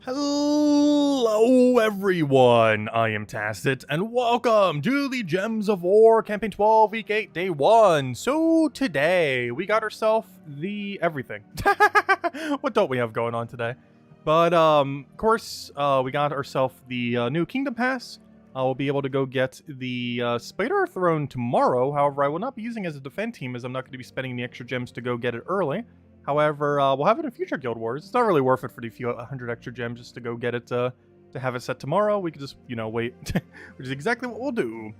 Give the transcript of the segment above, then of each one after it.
Hello everyone, I am Tacit, and welcome to the Gems of War Campaign 12 Week 8 Day 1. So today, we got ourselves the everything. What don't we have going on today? But, of course, we got ourselves the new Kingdom Pass. We'll be able to go get the Spider Throne tomorrow. However, I will not be using it as a defend team as I'm not going to be spending the extra gems to go get it early. However, we'll have it in future Guild Wars. It's not really worth it for the few 100 extra gems just to go get it to have it set tomorrow. We could just, wait, which is exactly what we'll do.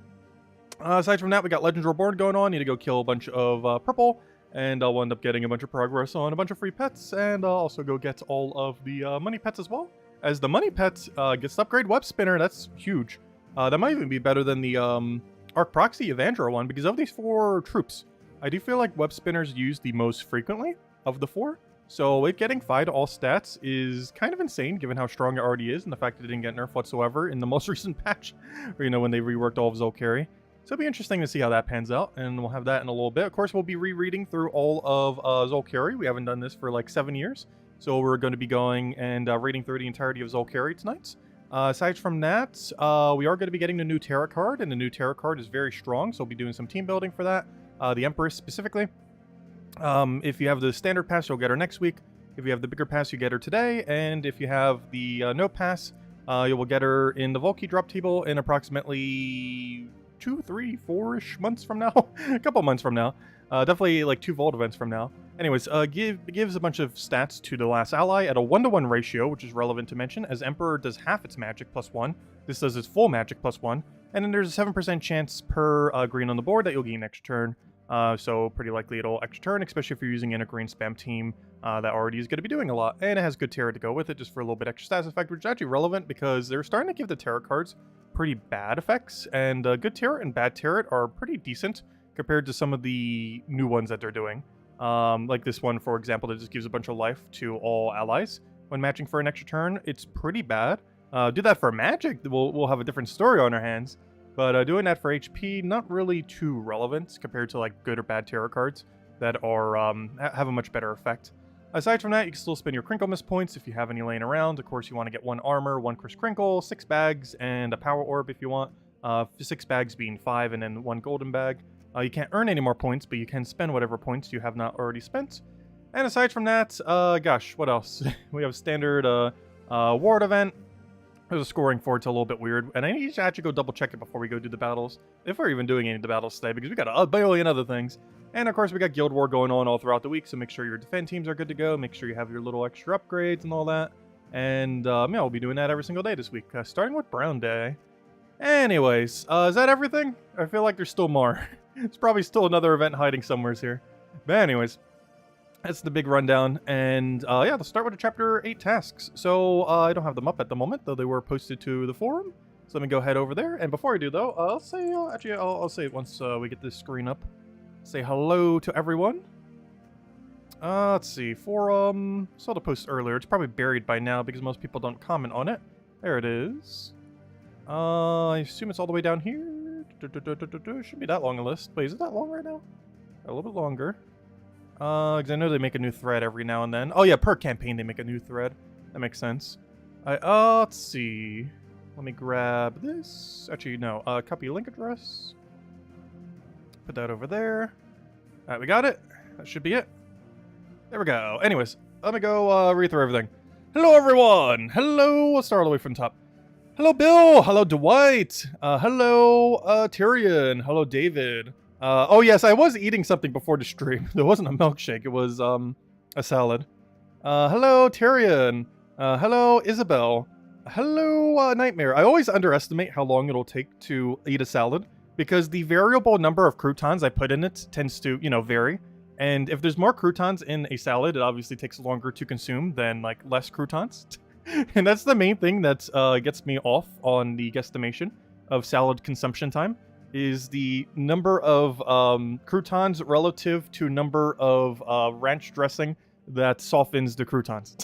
Aside from that, we got Legends Reborn going on. Need to go kill a bunch of purple, and I'll end up getting a bunch of progress on a bunch of free pets, and I'll also go get all of the money pets as well. As the money pet gets to upgrade Web Spinner, that's huge. That might even be better than the Arc Proxy Evandra one, because of these 4 troops, I do feel like Web Spinners used the most frequently of the 4. So it getting 5 to all stats is kind of insane given how strong it already is and the fact that it didn't get nerfed whatsoever in the most recent patch, or, when they reworked all of Zulcari. So it'll be interesting to see how that pans out, and we'll have that in a little bit. Of course, we'll be rereading through all of Zulcari. We haven't done this for like 7 years, so we're going to be going and reading through the entirety of Zulcari tonight. Aside from that, we are going to be getting the new Tarot card, and the new Tarot card is very strong, so we'll be doing some team building for that. The Empress specifically. If you have the standard pass, you'll get her next week. If you have the bigger pass, you get her today. And if you have the no pass, you will get her in the Volkey drop table in approximately 2, 3, 4-ish months from now. A couple months from now. Definitely like 2 Vault events from now. Anyways, gives a bunch of stats to the last ally at a 1-to-1 ratio, which is relevant to mention, as Emperor does half its magic +1. This does its full magic +1. And then there's a 7% chance per green on the board that you'll gain next turn. So pretty likely it'll extra turn, especially if you're using in a green spam team that already is going to be doing a lot. And it has good tarot to go with it, just for a little bit extra stats effect, which is actually relevant because they're starting to give the tarot cards pretty bad effects. And good tarot and bad tarot are pretty decent compared to some of the new ones that they're doing. Like this one, for example, that just gives a bunch of life to all allies when matching for an extra turn. It's pretty bad. Do that for magic, we'll have a different story on our hands. But doing that for HP, not really too relevant compared to like good or bad tarot cards that are have a much better effect. Aside from that, you can still spend your Crinkle Miss points if you have any laying around. Of course, you want to get 1 armor, 1 Chris Crinkle, 6 bags, and a Power Orb if you want. 6 bags being 5, and then 1 golden bag. You can't earn any more points, but you can spend whatever points you have not already spent. And aside from that, gosh, what else? We have a standard ward event. There's a scoring for it's a little bit weird, and I need to actually go double check it before we go do the battles, if we're even doing any of the battles today, because we got a billion other things. And of course, we got Guild War going on all throughout the week, so make sure your defend teams are good to go, make sure you have your little extra upgrades and all that. And yeah, we'll be doing that every single day this week, starting with Brown Day. Anyways, is that everything? I feel like there's still more. It's probably still another event hiding somewhere here. But anyways, that's the big rundown, and yeah, let's start with the Chapter 8 tasks. So, I don't have them up at the moment, though they were posted to the forum. So let me go head over there, and before I do, though, I'll say, actually, I'll say it once we get this screen up. Say hello to everyone. Let's see, forum, saw the post earlier. It's probably buried by now because most people don't comment on it. There it is. I assume it's all the way down here. Shouldn't be that long a list. Wait, is it that long right now? A little bit longer. Because I know they make a new thread every now and then. Oh yeah, per campaign they make a new thread. That makes sense. Let's see. Let me grab this. Actually, no. Copy link address. Put that over there. Alright, we got it. That should be it. There we go. Anyways, let me go read through everything. Hello, everyone. Hello. Let's start all the way from the top. Hello, Bill. Hello, Dwight. Hello, Tyrion. Hello, David. Oh yes, I was eating something before the stream. There wasn't a milkshake, it was a salad. Hello, Tyrion. Hello, Isabel. Hello, Nightmare. I always underestimate how long it'll take to eat a salad because the variable number of croutons I put in it tends to, vary. And if there's more croutons in a salad, it obviously takes longer to consume than like less croutons. And that's the main thing that gets me off on the guesstimation of salad consumption time. Is the number of croutons relative to number of ranch dressing that softens the croutons.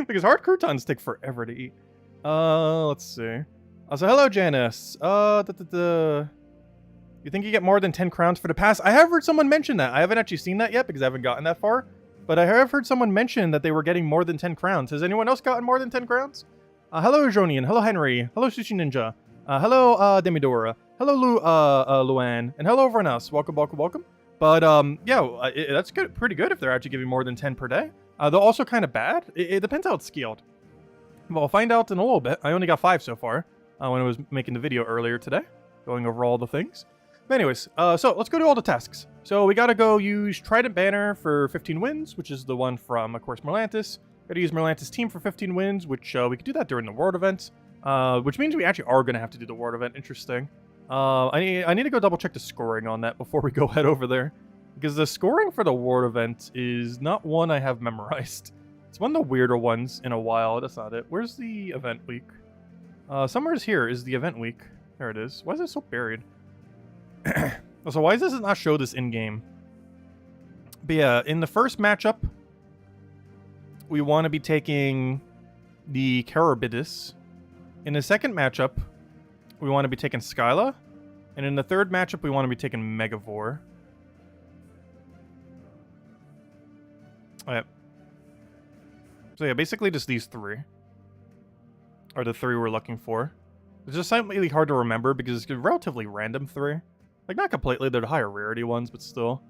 Because hard croutons take forever to eat. Let's see. So hello, Janice. You think you get more than 10 crowns for the pass? I have heard someone mention that. I haven't actually seen that yet because I haven't gotten that far. But I have heard someone mention that they were getting more than 10 crowns. Has anyone else gotten more than 10 crowns? Hello, Jonian. Hello, Henry. Hello, Sushi Ninja. Hello, Demidora. Hello, Luan. And hello, everyone else. Welcome, welcome, welcome. But, yeah, that's good, pretty good if they're actually giving more than 10 per day. They're also kind of bad. It depends how it's scaled. Well, I'll find out in a little bit. I only got 5 so far when I was making the video earlier today, going over all the things. But anyways, so let's go do all the tasks. So we gotta go use Trident Banner for 15 wins, which is the one from, of course, Merlantis. Gotta use Merlantis Team for 15 wins, which we could do that during the World event, which means we actually are gonna have to do the World event. Interesting. I need to go double check the scoring on that before we go head over there, because the scoring for the World event is not one I have memorized. It's one of the weirder ones in a while. That's not it. Where's the event week? Somewhere's here is the event week. There it is. Why is it so buried? So why does it not show this in-game? But yeah, in the first matchup, we want to be taking the Carabidus. In the second matchup, we want to be taking Skyla. And in the third matchup, we want to be taking Megavore. Alright. So yeah, basically just these 3 are the 3 we're looking for. It's just slightly hard to remember because it's a relatively random 3. Like, not completely, they're the higher rarity ones, but still.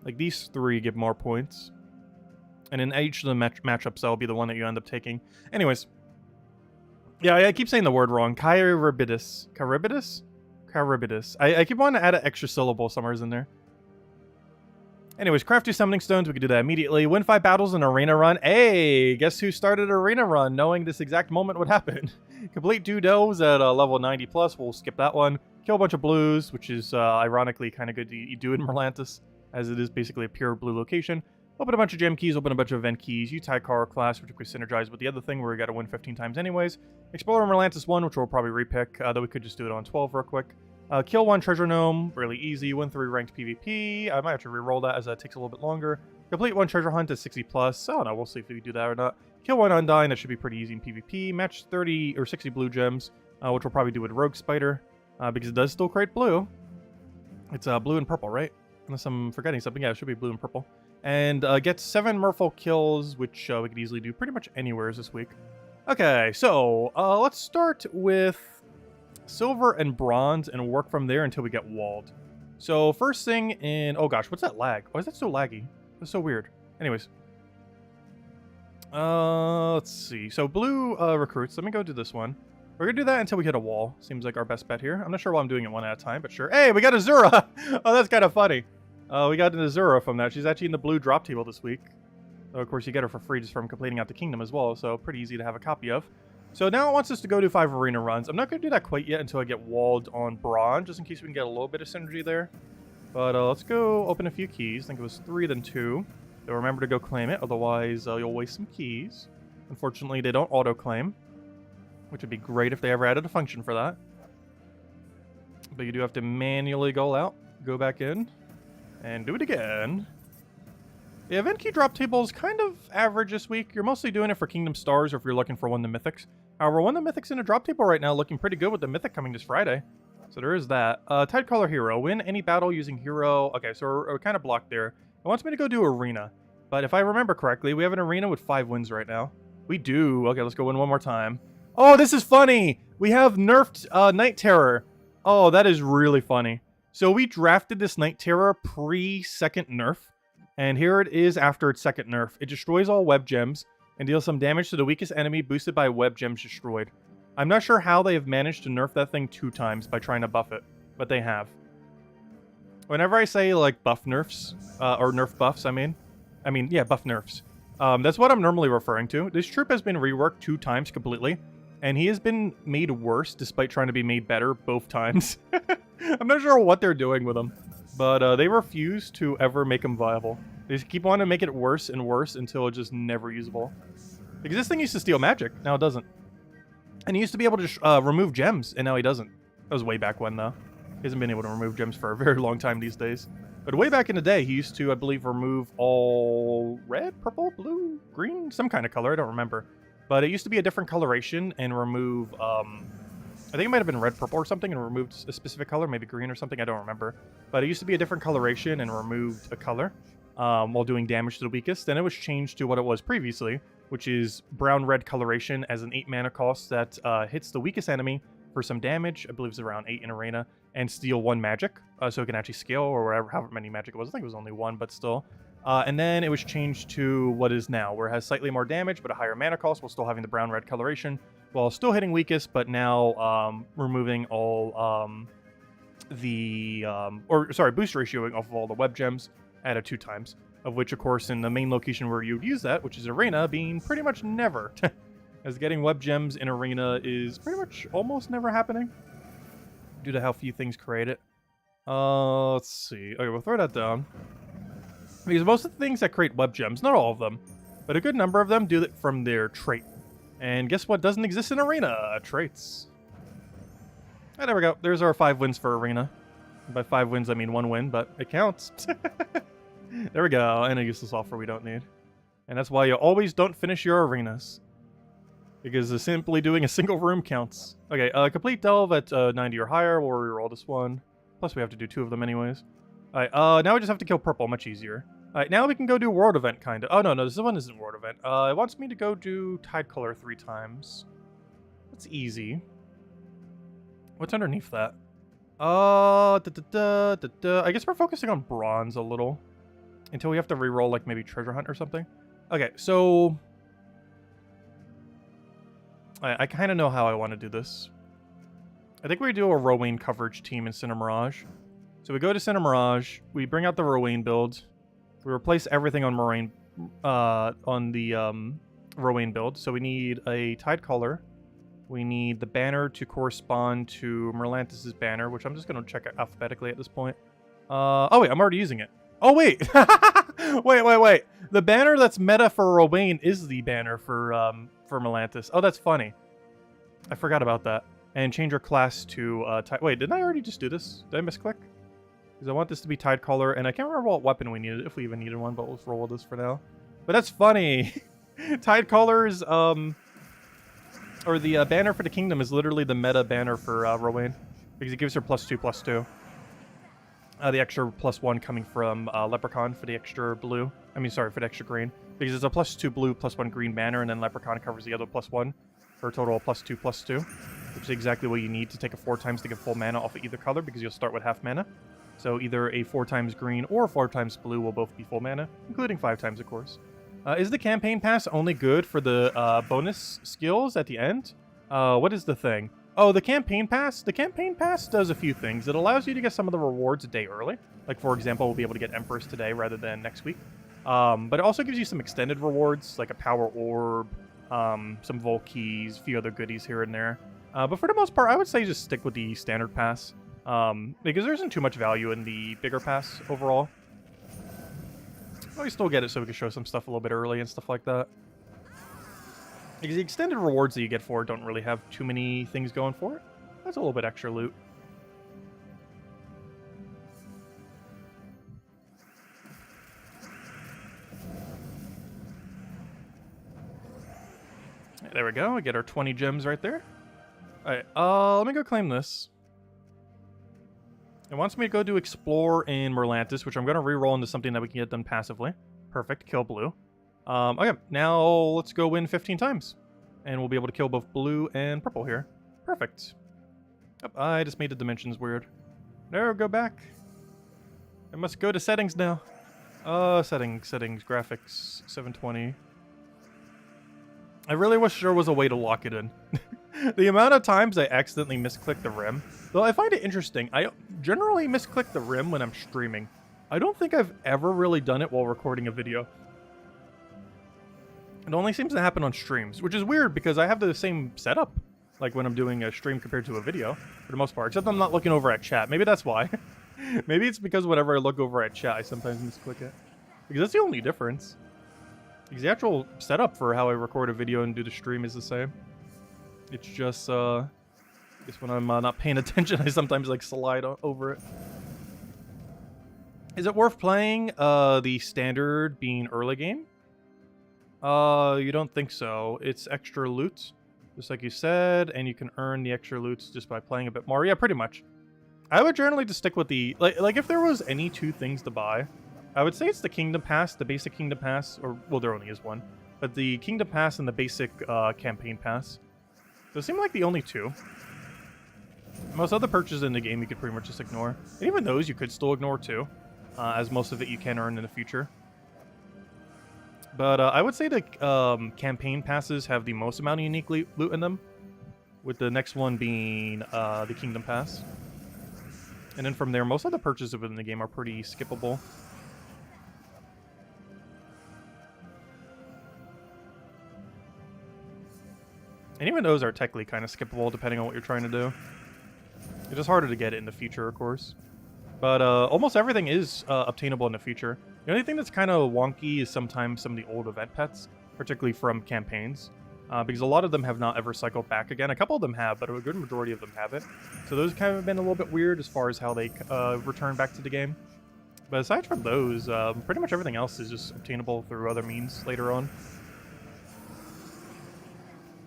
Like, these 3 give more points. And in each of the matchups, that'll be the one that you end up taking. Anyways. Yeah, I keep saying the word wrong. Carabidus. Carabidus? Carabidus. I keep wanting to add an extra syllable somewhere in there. Anyways, craft 2 summoning stones. We can do that immediately. Win 5 battles in arena run. Hey, guess who started arena run knowing this exact moment would happen? Complete 2 delves at level 90 plus. We'll skip that one. Kill a bunch of blues, which is ironically kind of good to do in Merlantis, as it is basically a pure blue location. Open a bunch of gem keys, open a bunch of event keys, Utaikara class, which we could synergize with the other thing where we got to win 15 times anyways. Explore Merlantis 1, which we'll probably repick, though we could just do it on 12 real quick. Kill 1 treasure gnome, really easy. Win 3 ranked PvP. I might have to reroll that as that takes a little bit longer. Complete 1 treasure hunt at 60 plus. I don't know, we'll see if we can do that or not. Kill 1 Undyne, that should be pretty easy in PvP. Match 30 or 60 blue gems, which we'll probably do with Rogue Spider, because it does still create blue. It's blue and purple, right? Unless I'm forgetting something. Yeah, it should be blue and purple. And get 7 Merfolk kills, which we could easily do pretty much anywhere this week. Okay, so let's start with silver and bronze and work from there until we get walled. So first thing in... Oh gosh, what's that lag? Why is that so laggy? That's so weird. Anyways. Let's see. So blue recruits. Let me go do this one. We're gonna do that until we hit a wall. Seems like our best bet here. I'm not sure why I'm doing it one at a time, but sure. Hey, we got Azura! Oh, that's kind of funny. We got an Azura from that. She's actually in the blue drop table this week. So of course, you get her for free just from completing out the kingdom as well, so pretty easy to have a copy of. So now it wants us to go do 5 arena runs. I'm not going to do that quite yet until I get walled on bronze, just in case we can get a little bit of synergy there. But let's go open a few keys. I think it was 3, then 2. So remember to go claim it, otherwise you'll waste some keys. Unfortunately, they don't auto-claim, which would be great if they ever added a function for that. But you do have to manually go back in, and do it again. The event key drop table is kind of average this week. You're mostly doing it for Kingdom Stars or if you're looking for one of the Mythics. However, one of the Mythics in a drop table right now looking pretty good with the Mythic coming this Friday. So there is that. Tidecaller Hero. Win any battle using Hero. Okay, so we're kind of blocked there. It wants me to go do Arena. But if I remember correctly, we have an Arena with 5 wins right now. We do. Okay, let's go win one more time. Oh, this is funny! We have nerfed Night Terror. Oh, that is really funny. So we drafted this Night Terror pre-second nerf. And here it is after its second nerf. It destroys all web gems and deals some damage to the weakest enemy boosted by web gems destroyed. I'm not sure how they have managed to nerf that thing 2 times by trying to buff it, but they have. Whenever I say like buff nerfs, or nerf buffs, I mean, yeah, buff nerfs. That's what I'm normally referring to. This troop has been reworked 2 times completely, and he has been made worse despite trying to be made better both times. I'm not sure what they're doing with him. But they refuse to ever make him viable. They just keep wanting to make it worse and worse until it's just never usable. Because this thing used to steal magic, now it doesn't. And he used to be able to remove gems, and now he doesn't. That was way back when, though. He hasn't been able to remove gems for a very long time these days. But way back in the day, he used to, I believe, remove all red, purple, blue, green, some kind of color, I don't remember. But it used to be a different coloration and remove, I think it might have been red, purple or something and removed a specific color, maybe green or something, I don't remember. But it used to be a different coloration and removed a color. while doing damage to the weakest. Then it was changed to what it was previously, which is brown-red coloration as an 8 mana cost that hits the weakest enemy for some damage. I believe it's around 8 in arena, and steal 1 magic, so it can actually scale, or whatever, however many magic it was. I think it was only 1, but still. And then it was changed to what is now, where it has slightly more damage, but a higher mana cost, while still having the brown-red coloration, while still hitting weakest, but now removing all boost ratioing off of all the web gems at 2 times, of which, of course, in the main location where you'd use that, which is arena, being pretty much never. As getting web gems in arena is pretty much almost never happening, due to how few things create it. Let's see. Okay, we'll throw that down. Because most of the things that create web gems, not all of them, but a good number of them do it from their trait. And guess what doesn't exist in arena? Traits. Ah, there we go. There's our 5 wins for arena. By 5 wins, I mean 1 win, but it counts. There we go. And a useless offer we don't need. And that's why you always don't finish your arenas. Because simply doing a single room counts. Okay, complete delve at 90 or higher. We'll reroll this one. Plus we have to do 2 of them anyways. Alright, now we just have to kill purple. Much easier. Alright, now we can go do world event, kind of. Oh, no, this one isn't world event. It wants me to go do tide color 3 times. That's easy. What's underneath that? I guess we're focusing on bronze a little. Until we have to reroll, like, maybe treasure hunt or something. Okay, so... I kind of know how I want to do this. I think we do a Rowan coverage team in Cinder Mirage. So we go to Cinder Mirage, we bring out the Rowan build, we replace everything on the Rowan build. So we need a Tide Color, we need the banner to correspond to Merlantis' banner, which I'm just going to check alphabetically at this point. Oh wait, I'm already using it. Oh wait! wait. The banner that's meta for Rowan is the banner for Merlantis. Oh, that's funny. I forgot about that. And change our class to wait, didn't I already just do this? Did I misclick? Because I want this to be Tide Color, and I can't remember what weapon we needed, if we even needed one, but we'll roll this for now. But that's funny. Tide Colors, or the banner for the kingdom is literally the meta banner for Rowan, because it gives her +2/+2. The extra +1 coming from Leprechaun for the extra blue. I mean, sorry, for the extra green. Because it's a +2 blue, +1 green banner, and then Leprechaun covers the other +1 for a total of +2/+2. Which is exactly what you need to take a 4 times to get full mana off of either color, because you'll start with half mana. So either a 4 times green or 4 times blue will both be full mana, including 5 times, of course. Is the campaign pass only good for the bonus skills at the end? What is the thing? Oh, the campaign pass? The campaign pass does a few things. It allows you to get some of the rewards a day early. Like, for example, we'll be able to get Empress today rather than next week. But it also gives you some extended rewards, like a power orb, some Vol keys, a few other goodies here and there. But for the most part, I would say just stick with the standard pass. Because there isn't too much value in the bigger pass overall. But we still get it so we can show some stuff a little bit early and stuff like that. Because the extended rewards that you get for it don't really have too many things going for it. That's a little bit extra loot. There we go. We get our 20 gems right there. Alright, let me go claim this. It wants me to go do Explore in Merlantis, which I'm going to reroll into something that we can get done passively. Perfect. Kill blue. Okay, now let's go win 15 times. And we'll be able to kill both blue and purple here. Perfect. Oh, I just made the dimensions weird. No, go back. I must go to settings now. Settings, graphics, 720. I really wish there was a way to lock it in. The amount of times I accidentally misclick the rim. Though I find it interesting, I generally misclick the rim when I'm streaming. I don't think I've ever really done it while recording a video. It only seems to happen on streams, which is weird because I have the same setup, like when I'm doing a stream compared to a video, for the most part, except I'm not looking over at chat. Maybe that's why. Maybe it's because whenever I look over at chat, I sometimes misclick it. Because that's the only difference. Because the actual setup for how I record a video and do the stream is the same. It's just, I guess when I'm not paying attention, I sometimes like slide over it. Is it worth playing the standard being early game? You don't think so. It's extra loot, just like you said, and you can earn the extra loot just by playing a bit more. Yeah, pretty much. I would generally just stick with the, like if there was any 2 things to buy, I would say it's the Kingdom Pass, the basic Kingdom Pass, or, well, there only is one. But the Kingdom Pass and the basic Campaign Pass. Those seem like the only two. Most other purchases in the game you could pretty much just ignore. And even those you could still ignore too, as most of it you can earn in the future. But I would say the Campaign Passes have the most amount of unique loot in them, with the next one being the Kingdom Pass. And then from there, most of the purchases within the game are pretty skippable. And even those are technically kind of skippable depending on what you're trying to do. It's just harder to get it in the future, of course. But almost everything is obtainable in the future. The only thing that's kind of wonky is sometimes some of the old event pets, particularly from campaigns. Because a lot of them have not ever cycled back again. A couple of them have, but a good majority of them haven't. So those kind of have been a little bit weird as far as how they return back to the game. But aside from those, pretty much everything else is just obtainable through other means later on.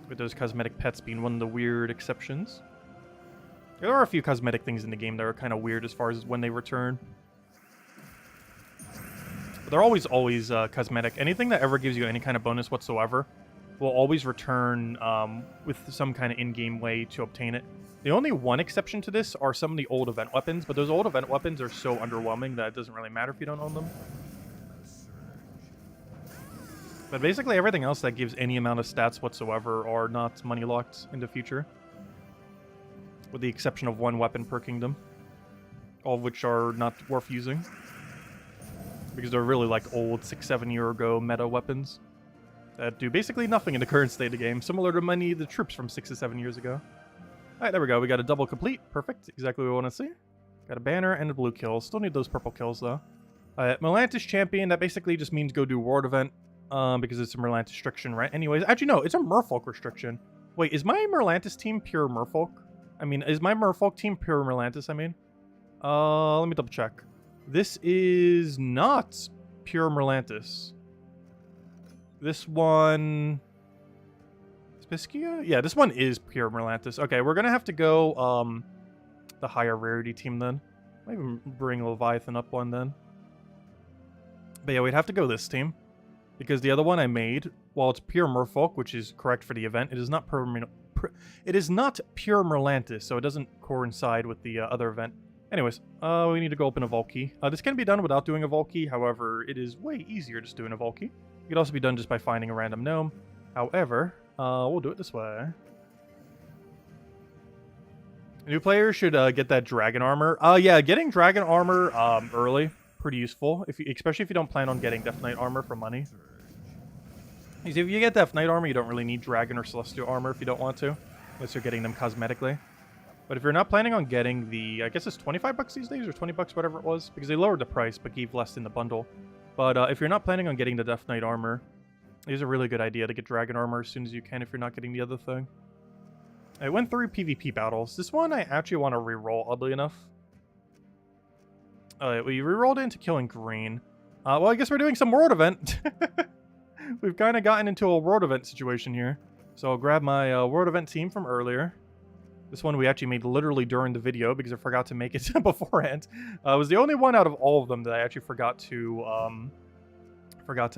With those cosmetic pets being one of the weird exceptions. There are a few cosmetic things in the game that are kind of weird as far as when they return. But they're always cosmetic. Anything that ever gives you any kind of bonus whatsoever will always return with some kind of in-game way to obtain it. The only one exception to this are some of the old event weapons, but those old event weapons are so underwhelming that it doesn't really matter if you don't own them. But basically everything else that gives any amount of stats whatsoever are not money locked in the future. With the exception of one weapon per kingdom. All of which are not worth using. Because they're really like old 6-7 year ago meta weapons. That do basically nothing in the current state of the game. Similar to many of the troops from 6 to 7 years ago. Alright, there we go. We got a double complete. Perfect. Exactly what we want to see. Got a banner and a blue kill. Still need those purple kills though. Merlantis champion. That basically just means go do world event. Because it's a Merlantis restriction, right? Anyways, actually no, it's a Merfolk restriction. Wait, is my Merlantis team pure Merfolk? I mean, is my Merfolk team pure Merlantis, I mean? Let me double check. This is not pure Merlantis. This one... Spicia? Yeah, this one is pure Merlantis. Okay, we're gonna have to go, the higher rarity team then. Might even bring Leviathan up one then. But yeah, we'd have to go this team. Because the other one I made, while it's pure Merfolk, which is correct for the event, it is not pure Merlantis, so it doesn't coincide with the other event. Anyways, we need to go open a vault key. This can be done without doing a vault key, however, it is way easier just doing a vault key. It could also be done just by finding a random gnome. However, we'll do it this way. New players should get that dragon armor. Yeah, getting dragon armor early, pretty useful, especially if you don't plan on getting Death Knight armor for money. Because if you get Death Knight armor, you don't really need dragon or celestial armor if you don't want to, unless you're getting them cosmetically. But if you're not planning on getting the, I guess it's 25 bucks these days, or 20 bucks, whatever it was, because they lowered the price, but gave less in the bundle. But if you're not planning on getting the Death Knight armor, it is a really good idea to get dragon armor as soon as you can if you're not getting the other thing. I went through PvP battles. This one I actually want to reroll, oddly enough. We rerolled it into killing green. Well, I guess we're doing some world event. We've kind of gotten into a world event situation here. So I'll grab my world event team from earlier. This one we actually made literally during the video because I forgot to make it beforehand. It was the only one out of all of them that I actually forgot to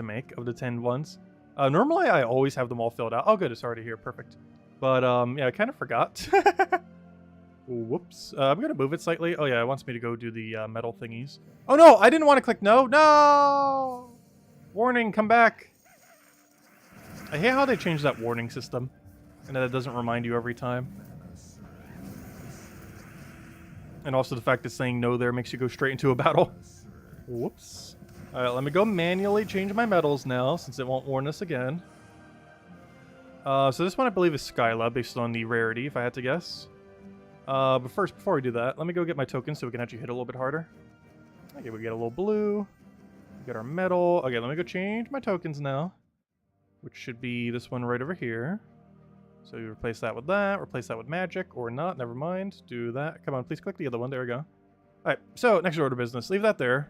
make of the 10 ones. Normally I always have them all filled out. Oh good, it's already here, perfect. But yeah, I kind of forgot. Whoops. I'm gonna move it slightly. Oh yeah, it wants me to go do the metal thingies. Oh no, I didn't want to click no. No! Warning, come back. I hate how they changed that warning system. And that it doesn't remind you every time. And also the fact that saying no there makes you go straight into a battle. Whoops. Alright, let me go manually change my metals now, since it won't warn us again. So this one I believe is Skyla, based on the rarity, if I had to guess. But first, before we do that, let me go get my tokens so we can actually hit a little bit harder. Okay, we get a little blue. We get our metal. Okay, let me go change my tokens now. Which should be this one right over here. So you replace that with magic, or not, never mind. Do that. Come on, please click the other one. There we go. Alright, so next order of business. Leave that there.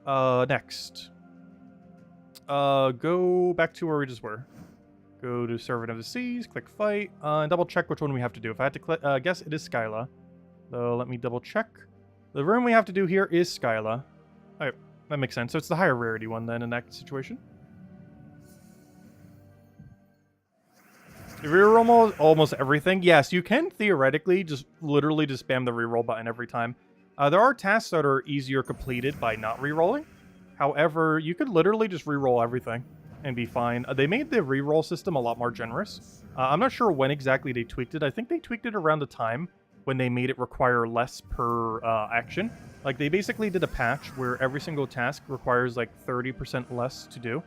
Next. Go back to where we just were. Go to Servant of the Seas, click Fight, and double check which one we have to do. If I had to guess, it is Skyla. So let me double check. The room we have to do here is Skyla. Alright, That makes sense. So it's the higher rarity one then in that situation. If you reroll almost everything, yes, you can theoretically just literally just spam the reroll button every time. There are tasks that are easier completed by not rerolling. However, you could literally just reroll everything and be fine. They made the reroll system a lot more generous. I'm not sure when exactly they tweaked it. I think they tweaked it around the time when they made it require less per action. Like, they basically did a patch where every single task requires like 30% less to do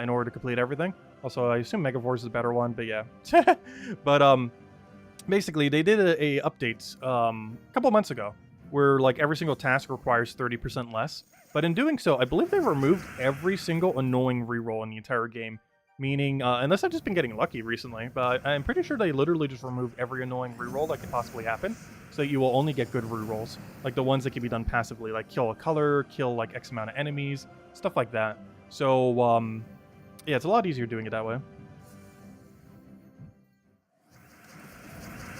in order to complete everything. Also, I assume Megaforce is a better one, but yeah. But basically, they did a update a couple months ago where like every single task requires 30% less. But in doing so, I believe they removed every single annoying reroll in the entire game. Meaning, unless I've just been getting lucky recently, but I'm pretty sure they literally just removed every annoying reroll that could possibly happen, so that you will only get good rerolls, like the ones that can be done passively, like kill a color, kill like X amount of enemies, stuff like that. So, yeah, it's a lot easier doing it that way.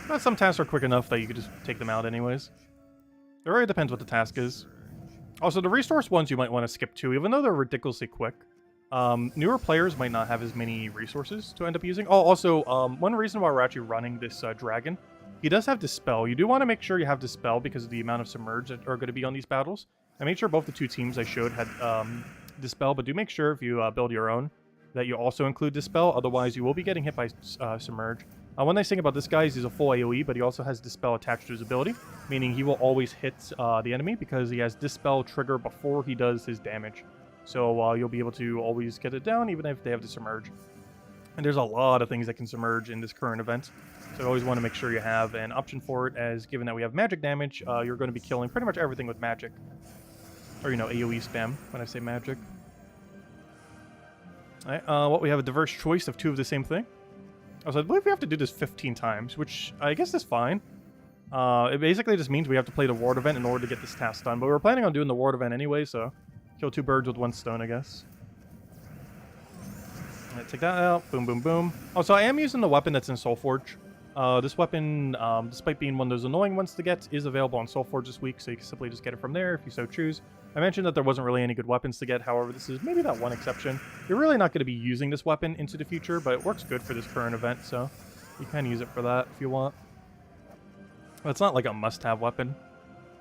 But some tasks are quick enough that you could just take them out anyways. It really depends what the task is. Also, the resource ones you might want to skip too, even though they're ridiculously quick. Newer players might not have as many resources to end up using. Oh, also, one reason why we're actually running this dragon, he does have Dispel. You do want to make sure you have Dispel because of the amount of Submerge that are going to be on these battles. I made sure both the two teams I showed had Dispel, but do make sure if you build your own that you also include Dispel, otherwise you will be getting hit by Submerge. One nice thing about this guy is he's a full AoE, but he also has Dispel attached to his ability, meaning he will always hit the enemy because he has Dispel trigger before he does his damage. So you'll be able to always get it down even if they have to Submerge. And there's a lot of things that can Submerge in this current event, so you always want to make sure you have an option for it, as given that we have magic damage, you're going to be killing pretty much everything with magic. Or, you know, AoE spam when I say magic. Alright, well, we have a diverse choice of two of the same thing. Also, I believe we have to do this 15 times, which I guess is fine. It basically just means we have to play the ward event in order to get this task done, but we were planning on doing the ward event anyway, so kill two birds with one stone, I guess. Alright, take that out. Boom, boom, boom. Oh, so I am using the weapon that's in Soulforge. This weapon, despite being one of those annoying ones to get, is available on Soulforge this week, so you can simply just get it from there if you so choose. I mentioned that there wasn't really any good weapons to get, however, this is maybe that one exception. You're really not going to be using this weapon into the future, but it works good for this current event, so you can use it for that if you want. But it's not like a must-have weapon.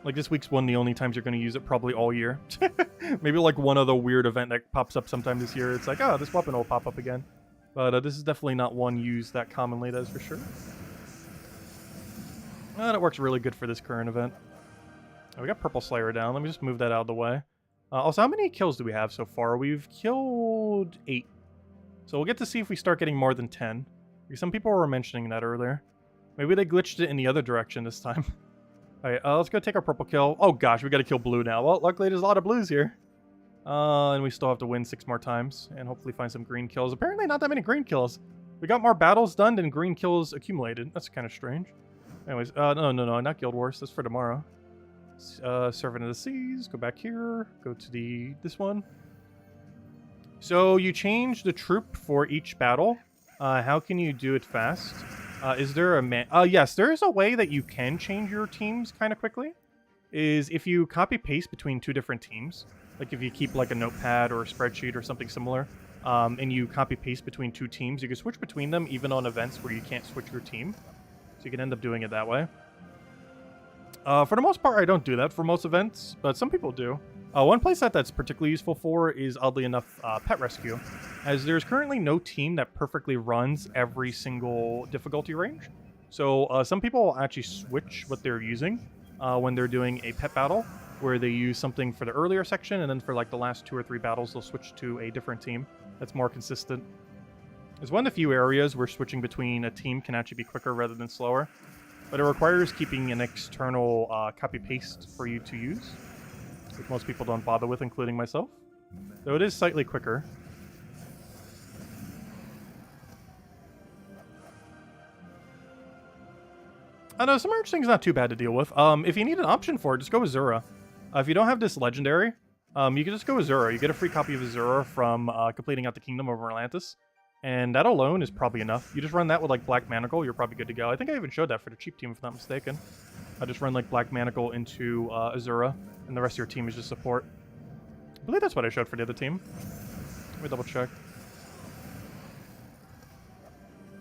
Like, this week's one of the only times you're going to use it probably all year. Maybe like one other weird event that pops up sometime this year. It's like, oh, this weapon will pop up again. But this is definitely not one used that commonly, that is for sure. That works really good for this current event. Oh, we got Purple Slayer down. Let me just move that out of the way. Also, how many kills do we have so far? We've killed 8. So we'll get to see if we start getting more than 10. Because some people were mentioning that earlier. Maybe they glitched it in the other direction this time. Alright, let's go take our purple kill. Oh gosh, we gotta kill blue now. Well, luckily there's a lot of blues here. And we still have to win 6 more times. And hopefully find some green kills. Apparently not that many green kills. We got more battles done than green kills accumulated. That's kind of strange. Anyways, no, not Guild Wars. That's for tomorrow. Servant of the Seas. Go back here. Go to this one. So you change the troop for each battle. How can you do it fast? Is there a yes, there is a way that you can change your teams kind of quickly. Is if you copy paste between 2 different teams. Like if you keep like a notepad or a spreadsheet or something similar, and you copy paste between 2 teams, you can switch between them even on events where you can't switch your team. So you can end up doing it that way. For the most part, I don't do that for most events, but some people do. One place that's particularly useful for is, oddly enough, Pet Rescue, as there's currently no team that perfectly runs every single difficulty range. So some people will actually switch what they're using when they're doing a pet battle, where they use something for the earlier section, and then for like the last 2 or 3 battles, they'll switch to a different team that's more consistent. It's one of the few areas where switching between a team can actually be quicker rather than slower, but it requires keeping an external copy-paste for you to use, which most people don't bother with, including myself. Though it is slightly quicker. I know, Submerge thing's not too bad to deal with. If you need an option for it, just go with Zura. If you don't have this legendary, you can just go with Zura. You get a free copy of Zura from completing out the Kingdom of Atlantis. And that alone is probably enough. You just run that with like Black Manacle, you're probably good to go. I think I even showed that for the cheap team, if not mistaken. I just run like Black Manacle into Azura, and the rest of your team is just support. I believe that's what I showed for the other team. Let me double check.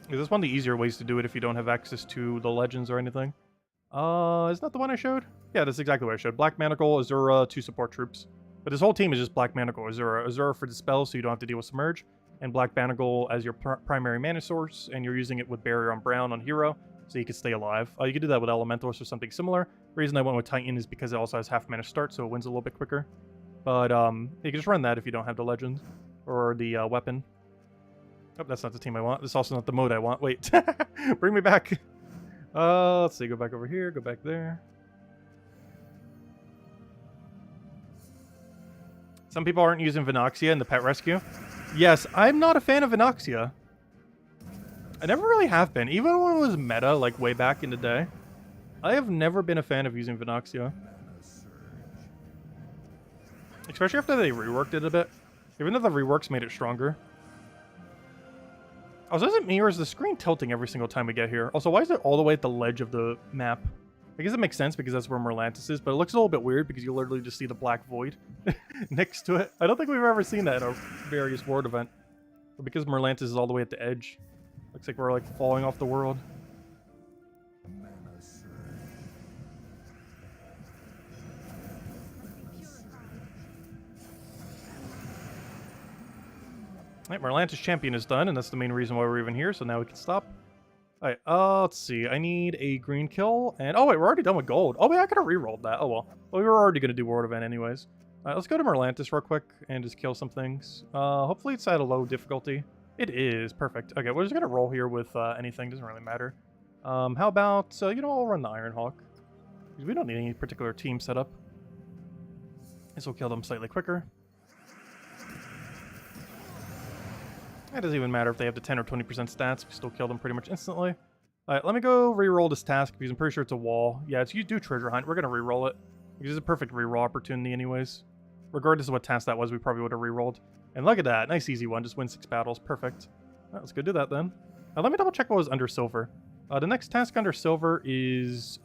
Is this one of the easier ways to do it if you don't have access to the legends or anything? Isn't that the one I showed? Yeah, that's exactly what I showed. Black Manacle, Azura, 2 support troops. But this whole team is just Black Manacle, Azura. Azura for Dispel, so you don't have to deal with Submerge. And Black Manacle as your primary mana source, and you're using it with Barrier on Brown on Hero, so you can stay alive. You can do that with Elementals or something similar. The reason I went with Titan is because it also has half mana start, so it wins a little bit quicker. But you can just run that if you don't have the legend or the weapon. Oh, that's not the team I want. That's also not the mode I want. Wait, bring me back. Let's see, go back over here, go back there. Some people aren't using Vinoxia in the pet rescue. Yes, I'm not a fan of Vinoxia. I never really have been. Even when it was meta, like way back in the day, I have never been a fan of using Vinoxia. Especially after they reworked it a bit. Even though the reworks made it stronger. Also, is it me or is the screen tilting every single time we get here? Also, why is it all the way at the ledge of the map? I guess it makes sense because that's where Merlantis is, but it looks a little bit weird because you literally just see the black void next to it. I don't think we've ever seen that in a various world event. But because Merlantis is all the way at the edge, looks like we're like falling off the world. Alright, Merlantis champion is done, and that's the main reason why we're even here, so now we can stop. Alright, let's see. I need a green kill, and... oh, wait, we're already done with gold. Oh, wait, I could have rerolled that. Oh, well. Well, we were already going to do World Event anyways. Alright, let's go to Merlantis real quick and just kill some things. Hopefully it's at a low difficulty. It is. Perfect. Okay, we're just going to roll here with anything. Doesn't really matter. How about... you know, I'll run the Iron Hawk. Because we don't need any particular team setup. This will kill them slightly quicker. It doesn't even matter if they have the 10 or 20% stats. We still kill them pretty much instantly. Alright, let me go re-roll this task because I'm pretty sure it's a wall. Yeah, it's you do treasure hunt. We're going to re-roll it. Because it's a perfect re-roll opportunity anyways. Regardless of what task that was, we probably would have re-rolled. And look at that. Nice easy one. Just win 6 battles. Perfect. Alright, let's go do that then. Now let me double check what was under silver. The next task under silver is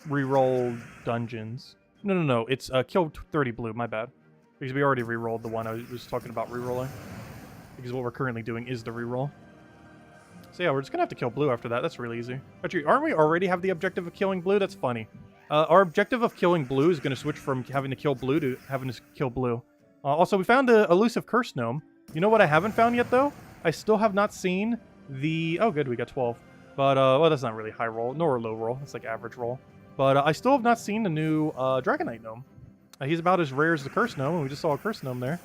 re-roll dungeons. No. It's kill 30 blue. My bad. Because we already re-rolled the one I was talking about re-rolling. Because what we're currently doing is the reroll. So yeah, we're just going to have to kill blue after that. That's really easy. Actually, aren't we already have the objective of killing blue? That's funny. Our objective of killing blue is going to switch from having to kill blue to having to kill blue. Also, we found an elusive curse gnome. You know what I haven't found yet, though? I still have not seen the... oh, good, we got 12. But, well, that's not really high roll, nor low roll. It's like average roll. But I still have not seen the new Dragonite gnome. He's about as rare as the curse gnome, and we just saw a curse gnome there.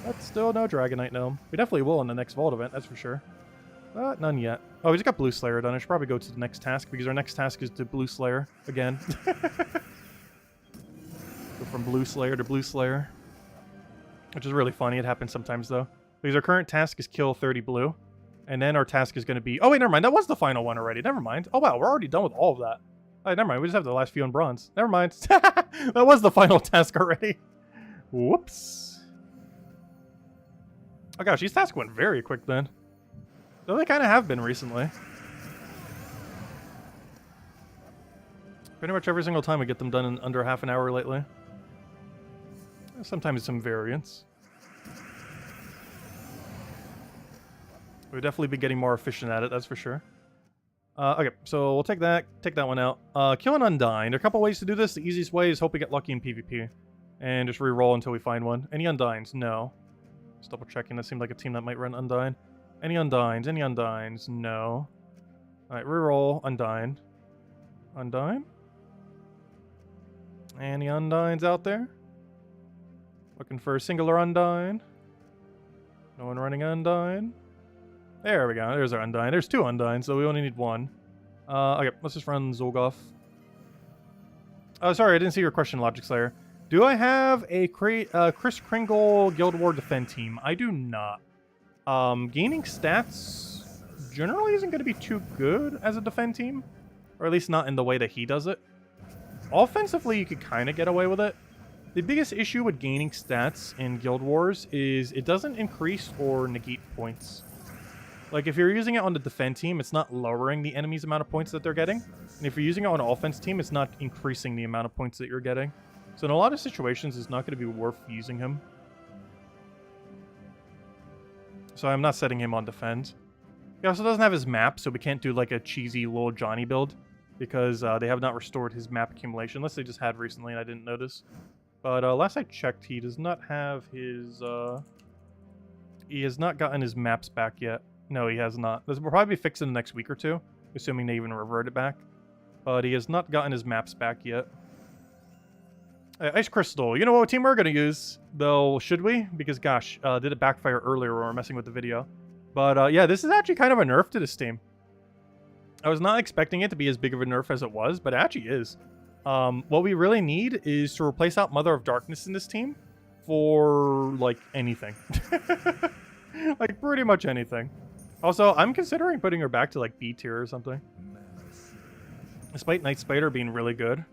But still no Dragonite gnome. We definitely will in the next Vault event, that's for sure. But none yet. Oh, we just got Blue Slayer done. I should probably go to the next task, because our next task is to Blue Slayer again. Go from Blue Slayer to Blue Slayer. Which is really funny. It happens sometimes, though. Because our current task is kill 30 blue. And then our task is going to be... oh, wait, never mind. That was the final one already. Never mind. Oh, wow. We're already done with all of that. Alright, never mind. We just have the last few in bronze. Never mind. That was the final task already. Whoops. Oh gosh, these tasks went very quick then. Though they kind of have been recently. Pretty much every single time we get them done in under half an hour lately. Sometimes some variance. We've definitely been getting more efficient at it, that's for sure. Okay, so we'll take that one out. Kill an Undyne. There are a couple ways to do this. The easiest way is hope we get lucky in PvP. And just re-roll until we find one. Any Undynes? No. Just double checking. That seemed like a team that might run Undyne. Any Undynes? Any Undynes? No. Alright, reroll. Undyne. Undyne? Any Undynes out there? Looking for a singular Undyne. No one running Undyne. There we go. There's our Undyne. There's 2 Undynes, so we only need 1. Okay, let's just run Zulgoff. Oh, sorry, I didn't see your question, Logic Slayer. Do I have a Chris Kringle Guild War Defend team? I do not. Gaining stats generally isn't going to be too good as a defend team. Or at least not in the way that he does it. Offensively, you could kind of get away with it. The biggest issue with gaining stats in Guild Wars is it doesn't increase or negate points. Like, if you're using it on the defend team, it's not lowering the enemy's amount of points that they're getting. And if you're using it on an offense team, it's not increasing the amount of points that you're getting. So in a lot of situations, it's not going to be worth using him. So I'm not setting him on defend. He also doesn't have his map, so we can't do like a cheesy little Johnny build. Because they have not restored his map accumulation. Unless they just had recently and I didn't notice. But last I checked, he does not have his... he has not gotten his maps back yet. No, he has not. This will probably be fixed in the next week or two. Assuming they even revert it back. But he has not gotten his maps back yet. Ice Crystal. You know what team we're going to use? Though, should we? Because gosh, did it backfire earlier when we were messing with the video. But yeah, this is actually kind of a nerf to this team. I was not expecting it to be as big of a nerf as it was, but it actually is. What we really need is to replace out Mother of Darkness in this team for, like, anything. Like, pretty much anything. Also, I'm considering putting her back to, like, B tier or something. Despite Night Spider being really good.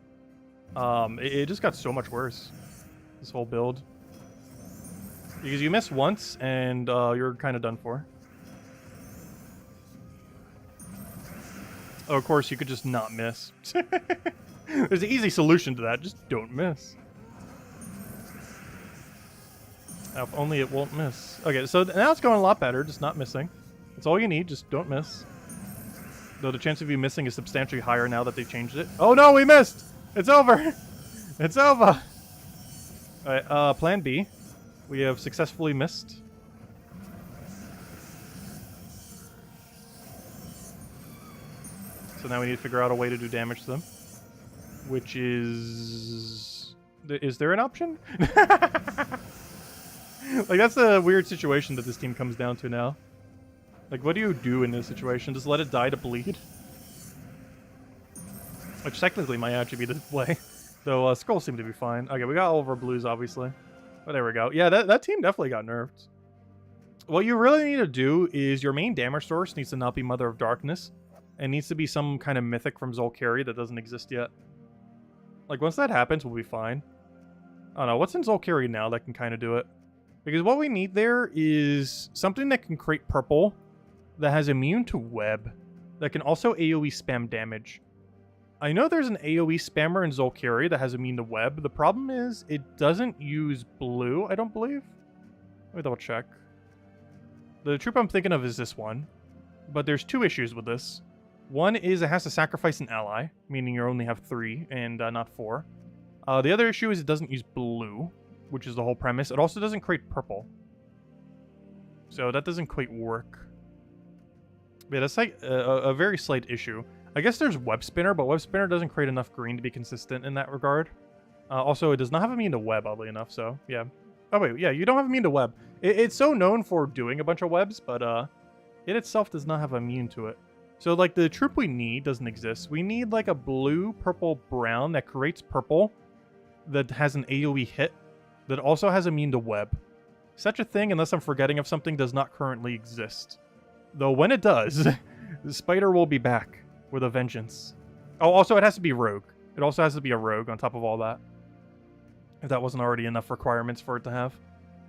It just got so much worse. This whole build. Because you miss once, and you're kind of done for. Oh, of course, you could just not miss. There's an easy solution to that. Just don't miss. Now, if only it won't miss. Okay, so now it's going a lot better. Just not missing. That's all you need. Just don't miss. Though the chance of you missing is substantially higher now that they changed it. Oh, no, we missed! It's over! It's over! Alright, plan B. We have successfully missed. So now we need to figure out a way to do damage to them. Which is... Is there an option? Like, that's a weird situation that this team comes down to now. Like, what do you do in this situation? Just let it die to bleed? Which technically might actually be the play. Though, Skulls seem to be fine. Okay, we got all of our blues, obviously. But there we go. Yeah, that team definitely got nerfed. What you really need to do is your main damage source needs to not be Mother of Darkness. It needs to be some kind of mythic from Zulcari that doesn't exist yet. Like, once that happens, we'll be fine. I don't know, what's in Zulcari now that can kind of do it? Because what we need there is something that can create purple, that has immune to web, that can also AoE spam damage. I know there's an AoE spammer in Zulcari that has immune to web. The problem is, it doesn't use blue, I don't believe. Let me double check. The troop I'm thinking of is this one. But there's two issues with this. One is it has to sacrifice an ally, meaning you only have 3 and not 4. The other issue is it doesn't use blue, which is the whole premise. It also doesn't create purple. So that doesn't quite work. Yeah, that's like a very slight issue. I guess there's Web Spinner, but Web Spinner doesn't create enough green to be consistent in that regard. Also, it does not have immune to web, oddly enough, so yeah. Oh wait, yeah, you don't have immune to web. It's so known for doing a bunch of webs, but it itself does not have immune to it. So like the troop we need doesn't exist. We need like a blue, purple, brown that creates purple that has an AoE hit that also has immune to web. Such a thing, unless I'm forgetting of something, does not currently exist. Though when it does, the spider will be back with a vengeance. Oh, also it has to be rogue. It also has to be a rogue on top of all that. If that wasn't already enough requirements for it to have.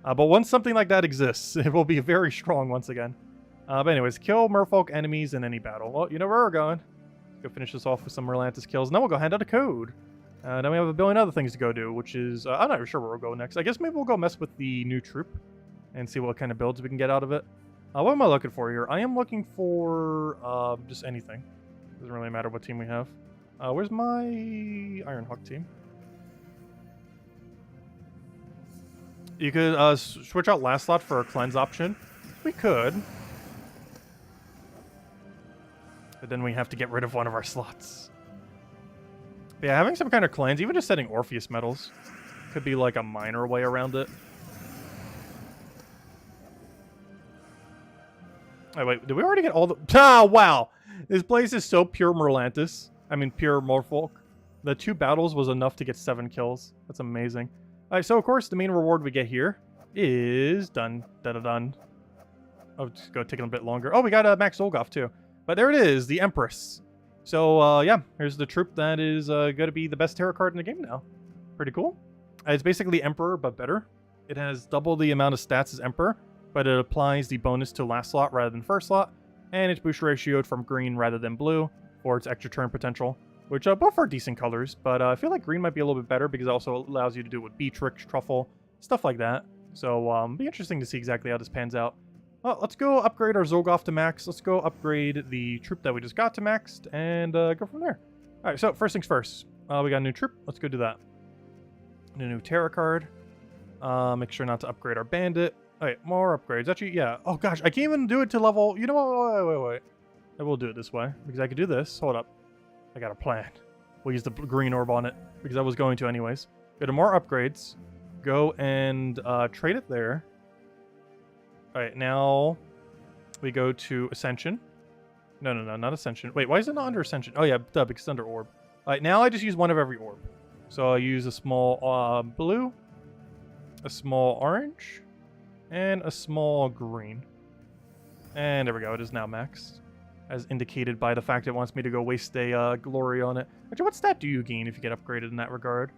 But once something like that exists, it will be very strong once again. But anyways, kill merfolk enemies in any battle. Well, you know where we're going. Let's go finish this off with some Merlantis kills, and then we'll go hand out a code. Then we have a billion other things to go do, which is... I'm not sure where we'll go next. I guess maybe we'll go mess with the new troop and see what kind of builds we can get out of it. What am I looking for here? I am looking for just anything. Doesn't really matter what team we have. Where's my Ironhawk team? You could switch out last slot for a cleanse option. We could. But then we have to get rid of one of our slots. But yeah, having some kind of cleanse, even just setting Orpheus medals, could be like a minor way around it. Oh, wait, did we already get all the... Ah, wow! This place is so pure Merlantis. I mean, pure Merfolk. The 2 battles was enough to get 7 kills. That's amazing. Alright, so of course, the main reward we get here is done. Da-da-done. Oh, just go taking a bit longer. Oh, we got Max Olgoff, too. But there it is, the Empress. So, yeah, here's the troop that is going to be the best tarot card in the game now. Pretty cool. It's basically Emperor, but better. It has double the amount of stats as Emperor, but it applies the bonus to last slot rather than first slot, and it's boost ratioed from green rather than blue for its extra turn potential. which both are decent colors, but I feel like green might be a little bit better because it also allows you to do it with Beatrix, Truffle, stuff like that. So be interesting to see exactly how this pans out. Well, let's go upgrade our Zolgoth to max. Let's go upgrade the troop that we just got to maxed and go from there. All right, so first things first. We got a new troop. Let's go do that. And a new Terra card. Make sure not to upgrade our bandit. All right, more upgrades. Actually, yeah. Oh gosh, I can't even do it to level. You know what? Wait. I will do it this way because I could do this. Hold up. I got a plan. We'll use the green orb on it because I was going to anyways. Go to more upgrades. Go and trade it there. All right, now we go to Ascension. No, not Ascension. Wait, why is it not under Ascension? Oh yeah, duh, because it's under orb. All right, now I just use one of every orb. So I'll use a small blue, a small orange, and a small green. And there we go. It is now maxed, as indicated by the fact it wants me to go waste a glory on it. Actually, what stat do you gain if you get upgraded in that regard?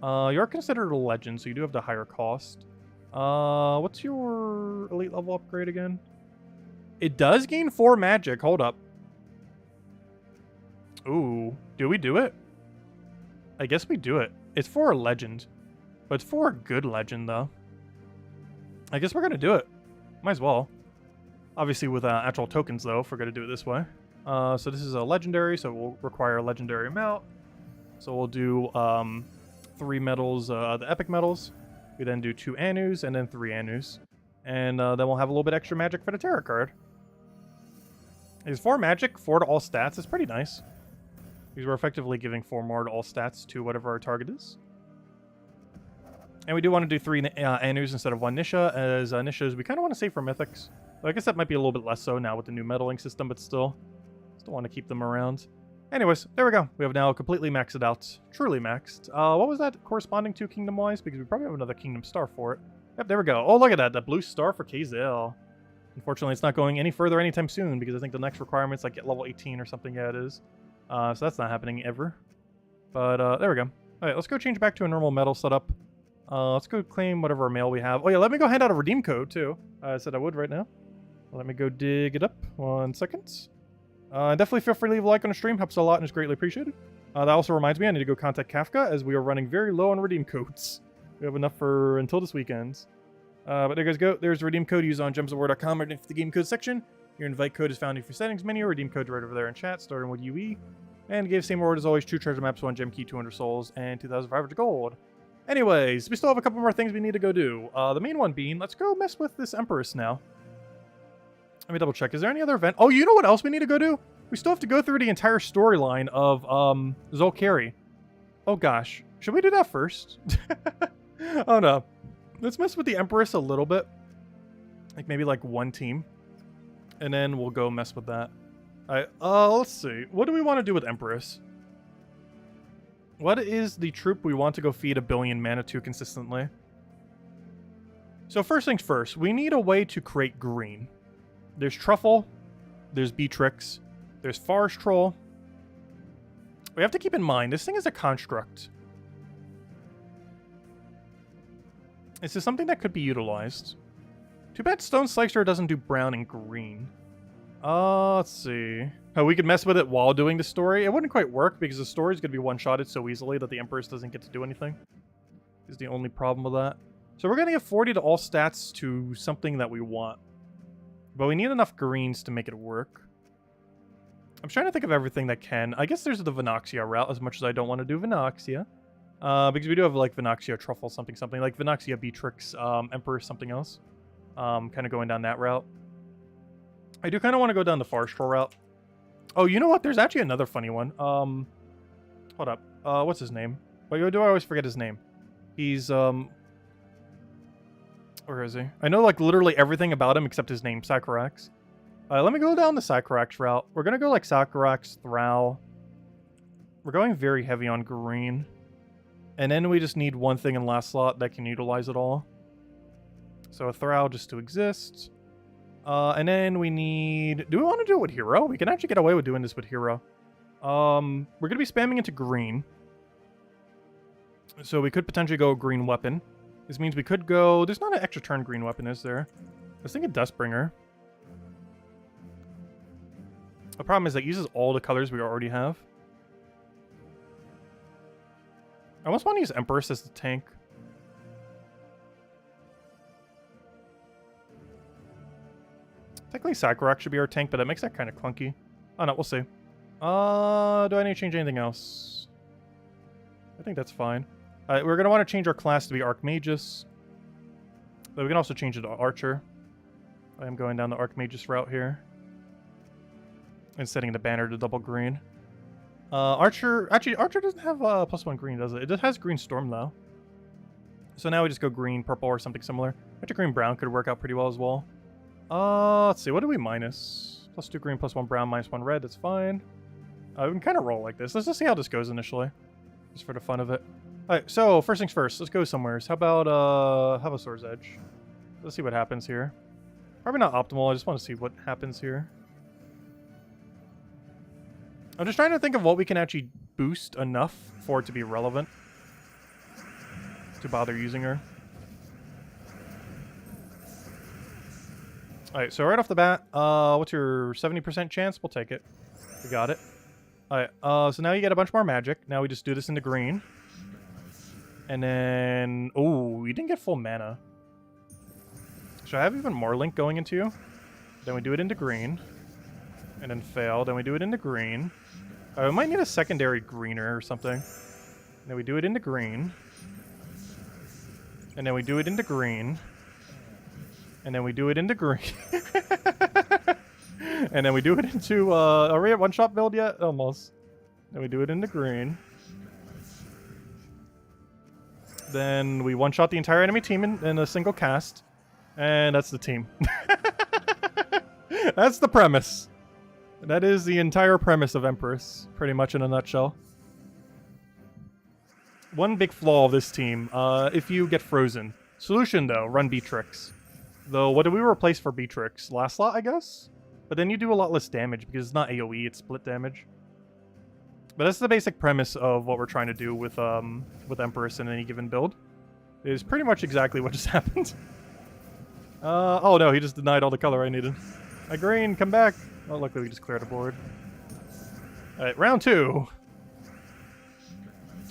You are considered a legend, so you do have the higher cost. What's your elite level upgrade again? It does gain 4 magic. Hold up. Ooh, do we do it? I guess we do it. It's for a legend, but it's for a good legend, though. I guess we're gonna do it. Might as well. Obviously with actual tokens, though, if we're gonna do it this way. So this is a legendary, so we'll require a legendary amount. So we'll do 3 medals, the epic medals. We then do 2 Anus and then 3 Anus. And then we'll have a little bit extra magic for the Terra card. Is 4 magic, 4 to all stats. It's pretty nice. Because we're effectively giving 4 more to all stats to whatever our target is. And we do want to do 3 Anus instead of 1 Nisha, as Nishas we kind of want to save for Mythics. But I guess that might be a little bit less so now with the new medaling system, but still want to keep them around. Anyways, there we go. We have now completely maxed it out. Truly maxed. What was that corresponding to kingdom-wise? Because we probably have another kingdom star for it. Yep, there we go. Oh, look at that. That blue star for KZL. Unfortunately, it's not going any further anytime soon because I think the next requirement's like at level 18 or something. Yeah, it is. So that's not happening ever. But there we go. All right, let's go change back to a normal metal setup. Let's go claim whatever mail we have. Oh yeah, let me go hand out a redeem code too. I said I would right now. Let me go dig it up. 1 second. Definitely feel free to leave a like on the stream. Helps a lot and is greatly appreciated. That also reminds me I need to go contact Kafka as we are running very low on redeem codes. We have enough for until this weekend. But there you guys go. There's the redeem code. Use on gemsofwar.com right into the game code section. Your invite code is found in your settings menu. Redeem code's right over there in chat, starting with UE. And give same reward as always: 2 treasure maps, 1 gem key, 200 souls, and 2,500 gold. Anyways, we still have a couple more things we need to go do. The main one being, let's go mess with this Empress now. Let me double check. Is there any other event? Oh, you know what else we need to go do? We still have to go through the entire storyline of Zulcari. Oh gosh. Should we do that first? Oh no. Let's mess with the Empress a little bit. Like maybe like 1 team. And then we'll go mess with that. Alright, let's see. What do we want to do with Empress? What is the troop we want to go feed 1 billion mana to consistently? So first things first, we need a way to create green. There's Truffle, there's Beatrix, there's Forest Troll. We have to keep in mind, this thing is a construct. This is something that could be utilized. Too bad Stone Slicer doesn't do brown and green. Let's see. Oh, we could mess with it while doing the story. It wouldn't quite work because the story is going to be one-shotted so easily that the Empress doesn't get to do anything. Is the only problem with that. So we're going to give 40 to all stats to something that we want. But we need enough greens to make it work. I'm trying to think of everything that can. I guess there's the Vinoxia route, as much as I don't want to do Vinoxia. Because we do have, like, Vinoxia, Truffle, something. Like Vinoxia, Beatrix, Emperor, something else. Kind of going down that route. I do kind of want to go down the Forest Troll route. Oh, you know what? There's actually another funny one. Hold up. What's his name? Why do I always forget his name? He's, where is he? I know, like, literally everything about him except his name, Sakurax. Let me go down the Sakurax route. We're gonna go, like, Sakurax, Thrall. We're going very heavy on green. And then we just need 1 thing in last slot that can utilize it all. So a Thrall just to exist. And then we need... Do we want to do it with Hero? We can actually get away with doing this with Hero. We're going to be spamming into green. So we could potentially go green weapon. This means we could go... There's not an extra turn green weapon, is there? I was thinking Dustbringer. The problem is that it uses all the colors we already have. I almost want to use Empress as the tank. Technically, Sakura should be our tank, but that makes that kind of clunky. Oh no, we'll see. Do I need to change anything else? I think that's fine. We're going to want to change our class to be Archmagus. But we can also change it to Archer. I am going down the Archmagus route here. And setting the banner to double green. Archer... Actually, Archer doesn't have +1 green, does it? It just has Green Storm, though. So now we just go green, purple, or something similar. Actually, green, brown could work out pretty well as well. Let's see. What do we minus? +2 green, +1 brown, -1 red. That's fine. We can kind of roll like this. Let's just see how this goes initially. Just for the fun of it. Alright, so first things first. Let's go somewhere. How about, have a Sword's Edge? Let's see what happens here. Probably not optimal. I just want to see what happens here. I'm just trying to think of what we can actually boost enough for it to be relevant. To bother using her. Alright, so right off the bat, what's your 70% chance? We'll take it. We got it. Alright, so now you get a bunch more magic. Now we just do this into green. And then... Oh, you didn't get full mana. Should I have even more link going into you? Then we do it into green. And then fail. Then we do it into green. We might need a secondary greener or something. Then we do it into green. And then we do it into green. And then we do it into green. And then we do it into, are we at one-shot build yet? Almost. Then we do it into green. Then we one-shot the entire enemy team in a single cast. And that's the team. That's the premise. That is the entire premise of Empress, pretty much in a nutshell. One big flaw of this team, if you get frozen. Solution, though, run Beatrix. Though, what do we replace for Beatrix? Last slot, I guess? But then you do a lot less damage, because it's not AoE, it's split damage. But that's the basic premise of what we're trying to do with Empress in any given build. It is pretty much exactly what just happened. Oh no, he just denied all the color I needed. Green, come back! Oh, luckily we just cleared a board. Alright, round 2.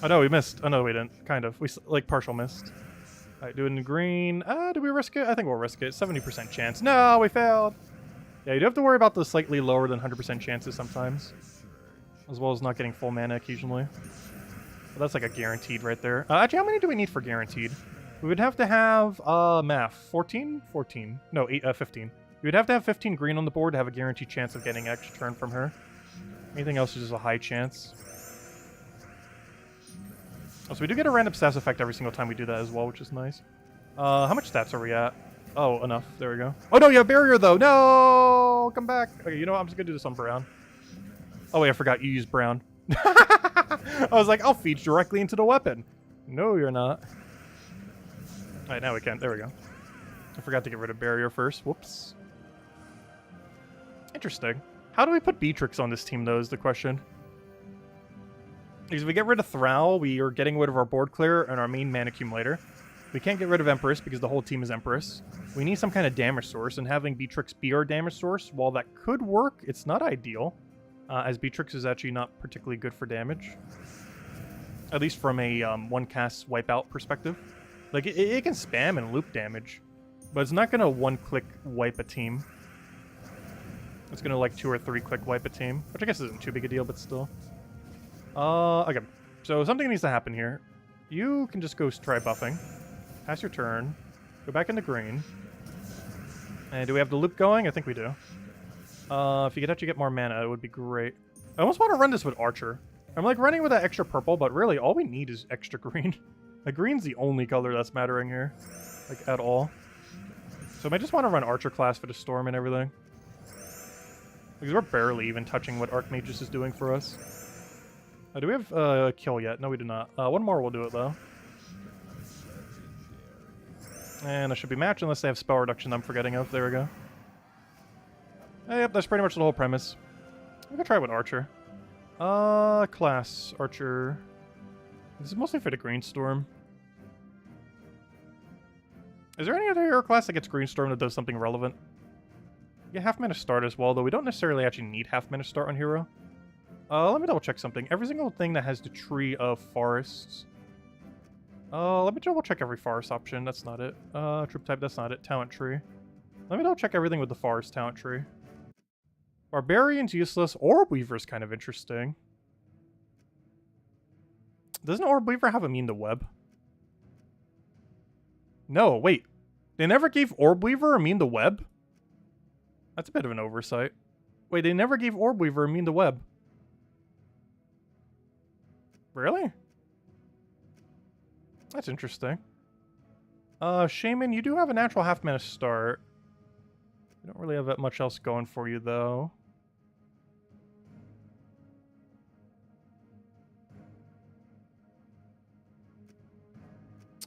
Oh no, we missed. Oh no, we didn't. Kind of. We, like, partial missed. Alright, do it in green. Do we risk it? I think we'll risk it. 70% chance. No, we failed! Yeah, you do have to worry about the slightly lower than 100% chances sometimes. As well as not getting full mana occasionally. But that's like a guaranteed right there. Actually, how many do we need for guaranteed? We would have to have, math. 14? 14. No, 15. You would have to have 15 green on the board to have a guaranteed chance of getting extra turn from her. Anything else is just a high chance. Oh, so we do get a random stats effect every single time we do that as well, which is nice. How much stats are we at? Oh, enough. There we go. Oh no, you have barrier though! No! Come back! Okay, you know what? I'm just gonna do this on brown. Oh wait, I forgot you used brown. I was like, I'll feed directly into the weapon. No, you're not. Alright, now we can. There we go. I forgot to get rid of barrier first. Whoops. Interesting. How do we put Beatrix on this team, though, is the question. Because if we get rid of Thrall, we are getting rid of our board clear and our main mana accumulator. We can't get rid of Empress because the whole team is Empress. We need some kind of damage source, and having Beatrix be our damage source, while that could work, it's not ideal. As Beatrix is actually not particularly good for damage. At least from a one-cast wipeout perspective. Like, it can spam and loop damage, but it's not going to one-click wipe a team. It's going to, like, 2 or 3 click wipe a team, which I guess isn't too big a deal, but still. Okay. So something needs to happen here. You can just go try buffing. Pass your turn. Go back into green. And do we have the loop going? I think we do. If you could actually get more mana, it would be great. I almost want to run this with Archer. I'm like running with that extra purple, but really all we need is extra green. Like, green's the only color that's mattering here. Like, at all. So I might just want to run Archer class for the storm and everything. Because we're barely even touching what Archmagus is doing for us. Do we have a kill yet? No, we do not. One more will do it, though. And that should be matched unless they have spell reduction I'm forgetting of. There we go. Yep, that's pretty much the whole premise. We can try with Archer. Class. Archer. This is mostly for the Green Storm. Is there any other hero class that gets Green Storm that does something relevant? Yeah, half mana start as well, though we don't necessarily actually need half mana start on hero. Let me double check something. Every single thing that has the Tree of Forests Let me double check every forest option. That's not it. Troop type, that's not it. Talent tree. Let me double check everything with the forest talent tree. Barbarian's useless. Orb Weaver's kind of interesting. Doesn't Orb Weaver have immune to web? No, wait. They never gave Orb Weaver immune to web? That's a bit of an oversight. Wait, they never gave Orb Weaver immune to web. Really? That's interesting. Shaman, you do have a natural half mana start. You don't really have that much else going for you, though.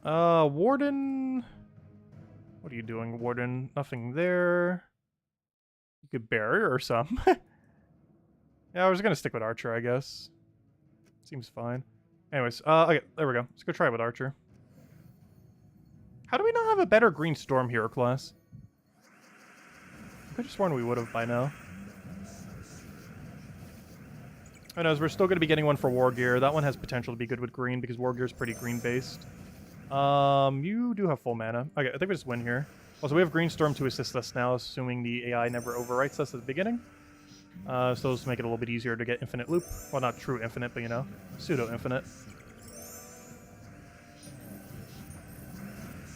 Warden... What are you doing, Warden? Nothing there. You could barrier or some. Yeah, I was gonna stick with Archer, I guess. Seems fine. Anyways, okay, there we go. Let's go try with Archer. How do we not have a better Green Storm hero class? I could have sworn we would have by now. Who knows, we're still going to be getting one for War Gear. That one has potential to be good with green because War Gear is pretty green-based. You do have full mana. Okay, I think we just win here. Also, we have Green Storm to assist us now, assuming the AI never overwrites us at the beginning. So let's make it a little bit easier to get infinite loop. Well, not true infinite, but you know, pseudo-infinite.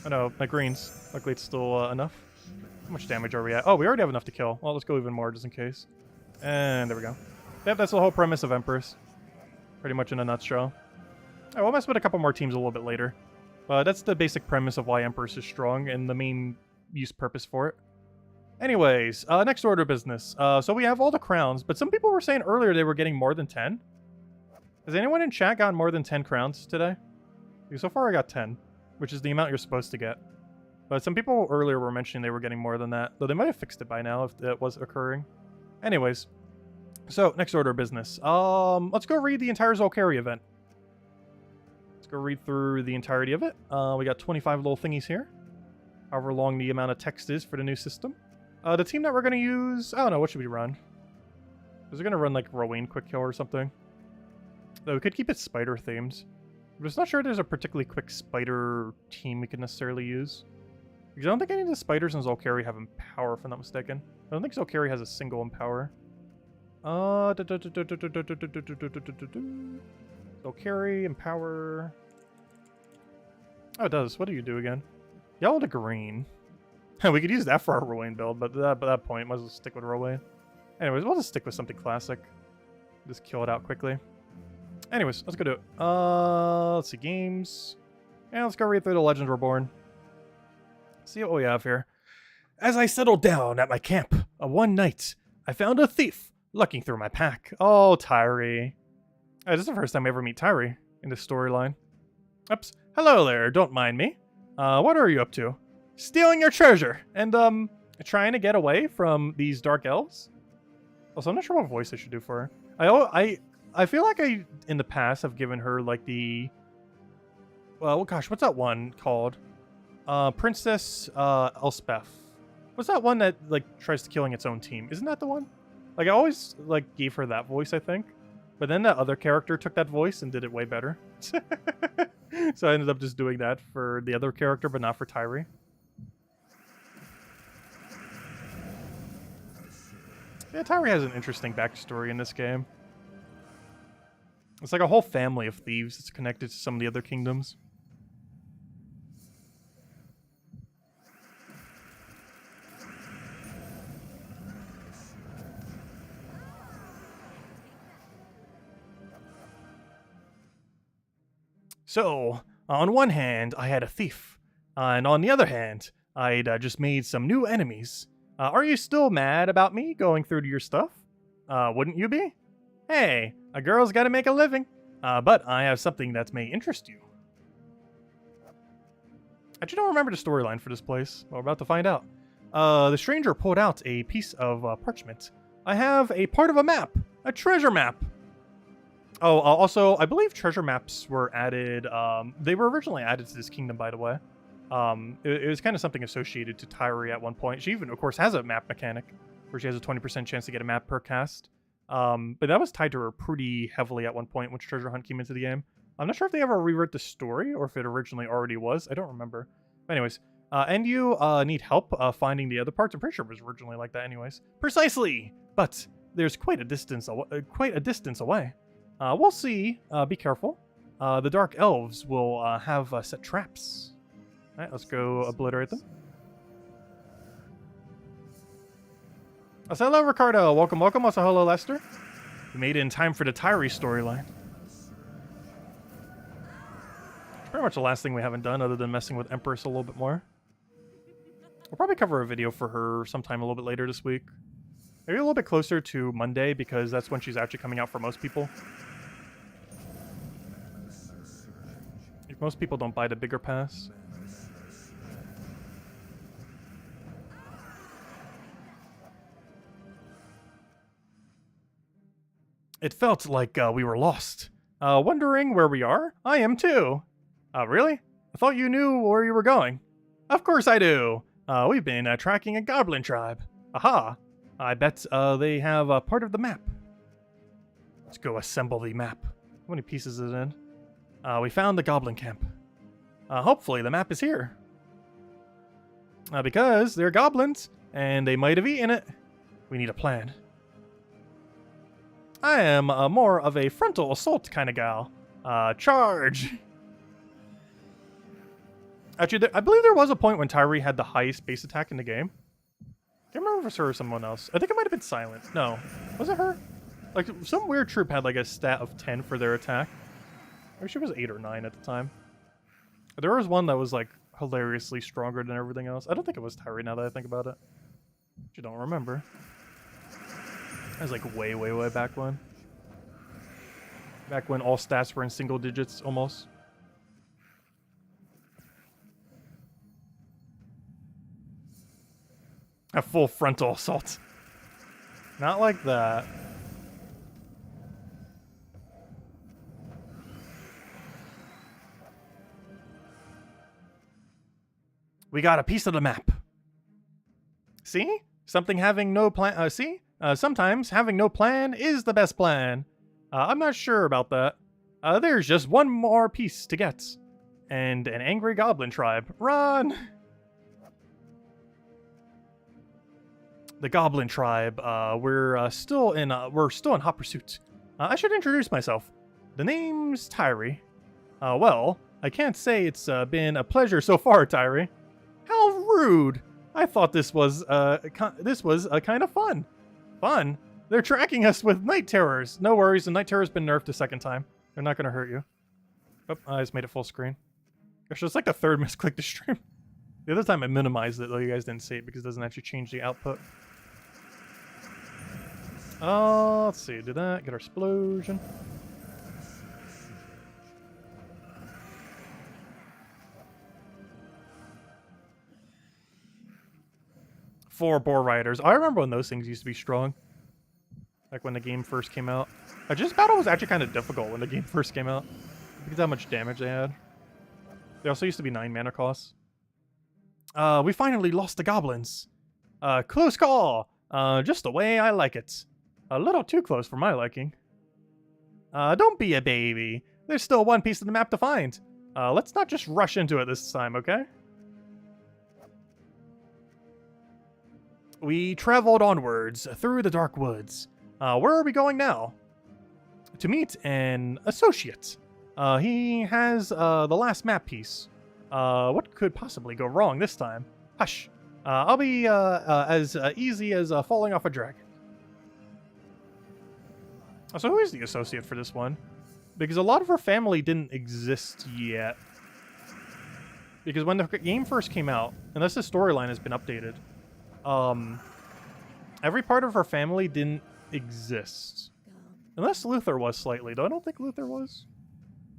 Oh no, my greens. Luckily it's still enough. How much damage are we at? Oh, we already have enough to kill. Well, let's go even more just in case. And there we go. Yep, that's the whole premise of Empress. Pretty much in a nutshell. We'll mess with a couple more teams a little bit later. But that's the basic premise of why Empress is strong and the main use purpose for it. Anyways, next order of business. So we have all the crowns, but some people were saying earlier they were getting more than 10. Has anyone in chat gotten more than 10 crowns today? Because so far I got 10, which is the amount you're supposed to get. But some people earlier were mentioning they were getting more than that, though they might have fixed it by now if that was occurring. Anyways, so next order of business. Let's go read the entire Zulcari event. Let's go read through the entirety of it. We got 25 little thingies here. However long the amount of text is for the new system. The team that we're going to use... I don't know, what should we run? Is it going to run like Rowan Quick Kill or something? Though we could keep it spider themed. I'm just not sure there's a particularly quick spider team we could necessarily use. Because I don't think any of the spiders in Zulcari have Empower, if I'm not mistaken. I don't think Zulcari has a single Empower. Zulcari, Empower... Oh, it does. What do you do again? Yellow to green. We could use that for our Rowan build, but at that point, might as well stick with Rowan. Anyways, we'll just stick with something classic. Just kill it out quickly. Anyways, let's go do it. Let's see, games. And let's go read through the Legends Reborn. See what we have here. As I settled down at my camp, one night, I found a thief looking through my pack. Oh, Tyree. This is the first time I ever meet Tyree in this storyline. Oops. Hello there, don't mind me. What are you up to? Stealing your treasure and, trying to get away from these dark elves? Also, I'm not sure what voice I should do for her. I feel like I, in the past, have given her, like, the... Well, gosh, what's that one called? Princess, Elspeth. What's that one that, like, tries to killing its own team? Isn't that the one? Like, I always, like, gave her that voice, I think. But then that other character took that voice and did it way better. So I ended up just doing that for the other character, but not for Tyree. Yeah, Tyree has an interesting backstory in this game. It's like a whole family of thieves that's connected to some of the other kingdoms. So, on one hand, I had a thief. And on the other hand, I'd just made some new enemies. Are you still mad about me going through to your stuff? Wouldn't you be? Hey, a girl's gotta make a living. But I have something that may interest you. I actually don't remember the storyline for this place. Well, we're about to find out. The stranger pulled out a piece of parchment. I have a part of a map. A treasure map. Oh, also, I believe treasure maps were added. They were originally added to this kingdom, by the way. It was kind of something associated to Tyree at one point. She even, of course, has a map mechanic where she has a 20% chance to get a map per cast. But that was tied to her pretty heavily at one point when Treasure Hunt came into the game. I'm not sure if they ever rewrote the story or if it originally already was. I don't remember. But anyways, and you need help finding the other parts. I'm pretty sure it was originally like that anyways. Precisely! But there's quite a distance away. We'll see. Be careful. The Dark Elves will have set traps. Alright, let's go obliterate them. Also, hello, Ricardo. Welcome, welcome. Also, hello, Lester. We made it in time for the Tyree storyline. It's pretty much the last thing we haven't done other than messing with Empress a little bit more. We'll probably cover a video for her sometime a little bit later this week. Maybe a little bit closer to Monday because that's when she's actually coming out for most people. If most people don't buy the bigger pass. It felt like we were lost. Wondering where we are? I am too. Really? I thought you knew where you were going. Of course I do. We've been tracking a goblin tribe. Aha. I bet they have part of the map. Let's go assemble the map. How many pieces is it in? We found the goblin camp. Hopefully the map is here. Because they're goblins, and they might have eaten it. We need a plan. I am more of a frontal assault kind of gal. Charge! Actually, I believe there was a point when Tyree had the highest base attack in the game. I can't remember if it was her or someone else. I think it might have been Silent. No. Was it her? Like, some weird troop had like a stat of 10 for their attack. Maybe she was 8 or 9 at the time. There was one that was like hilariously stronger than everything else. I don't think it was Tyree now that I think about it. I don't remember. That was like way, way, way back when. Back when all stats were in single digits, almost. A full frontal assault. Not like that. We got a piece of the map. See? Something having no plan. See? Sometimes having no plan is the best plan. I'm not sure about that. There's just one more piece to get. And an angry goblin tribe. Run! The goblin tribe. We're still in hot pursuit. I should introduce myself. The name's Tyree. Well, I can't say it's been a pleasure so far, Tyree. How rude! I thought this was kind of fun. Fun? They're tracking us with night terrors. No worries, the night terror's been nerfed a second time. They're not gonna hurt you. Oh, I just made it full screen. Gosh, it's like the third misclick to stream. The other time I minimized it, though you guys didn't see it because it doesn't actually change the output. Let's see, do that, get our explosion. Four boar riders. I remember when those things used to be strong. Like when the game first came out. Just battle was actually kind of difficult when the game first came out. Because how much damage they had. They also used to be 9 mana costs. We finally lost the goblins. Close call. Just the way I like it. A little too close for my liking. Don't be a baby. There's still one piece of the map to find. Let's not just rush into it this time, okay? We traveled onwards through the dark woods. Where are we going now? To meet an associate. He has the last map piece. What could possibly go wrong this time? Hush. I'll be as easy as falling off a dragon. So who is the associate for this one? Because a lot of her family didn't exist yet. Because when the game first came out, unless the storyline has been updated, every part of her family didn't exist. Unless Luther was slightly, though I don't think Luther was.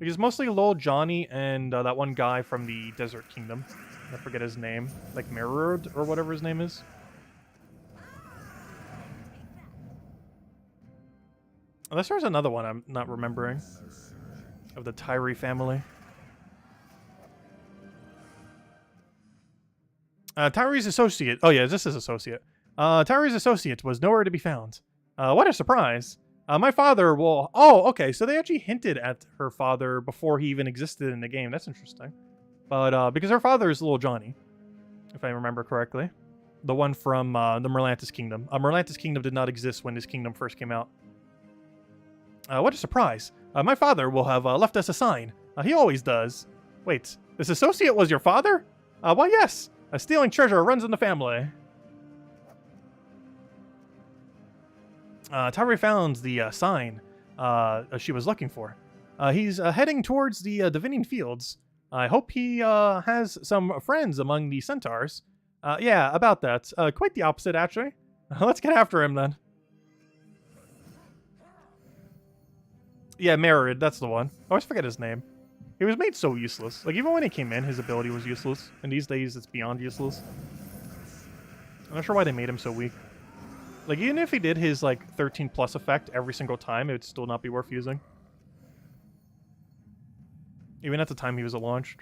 Because mostly Lil Johnny and that one guy from the Desert Kingdom. I forget his name. Like Mirrored or whatever his name is. Unless there's another one I'm not remembering. Of the Tyree family. Tyree's associate. Oh yeah, this is associate. Tyree's associate was nowhere to be found. What a surprise. My father will... Oh, okay, so they actually hinted at her father before he even existed in the game. That's interesting. But, because her father is little Johnny, if I remember correctly. The one from, the Merlantis Kingdom. Merlantis Kingdom did not exist when this kingdom first came out. What a surprise. My father will have left us a sign. He always does. Wait, this associate was your father? Why, yes. Stealing treasure runs in the family. Tyree found the sign she was looking for. He's heading towards the Divining Fields. I hope he has some friends among the centaurs. Yeah, about that. Quite the opposite, actually. Let's get after him, then. Yeah, Merid, that's the one. I always forget his name. He was made so useless. Like, even when he came in, his ability was useless. And these days, it's beyond useless. I'm not sure why they made him so weak. Like, even if he did his, like, 13 plus effect every single time, it would still not be worth using. Even at the time he was launched.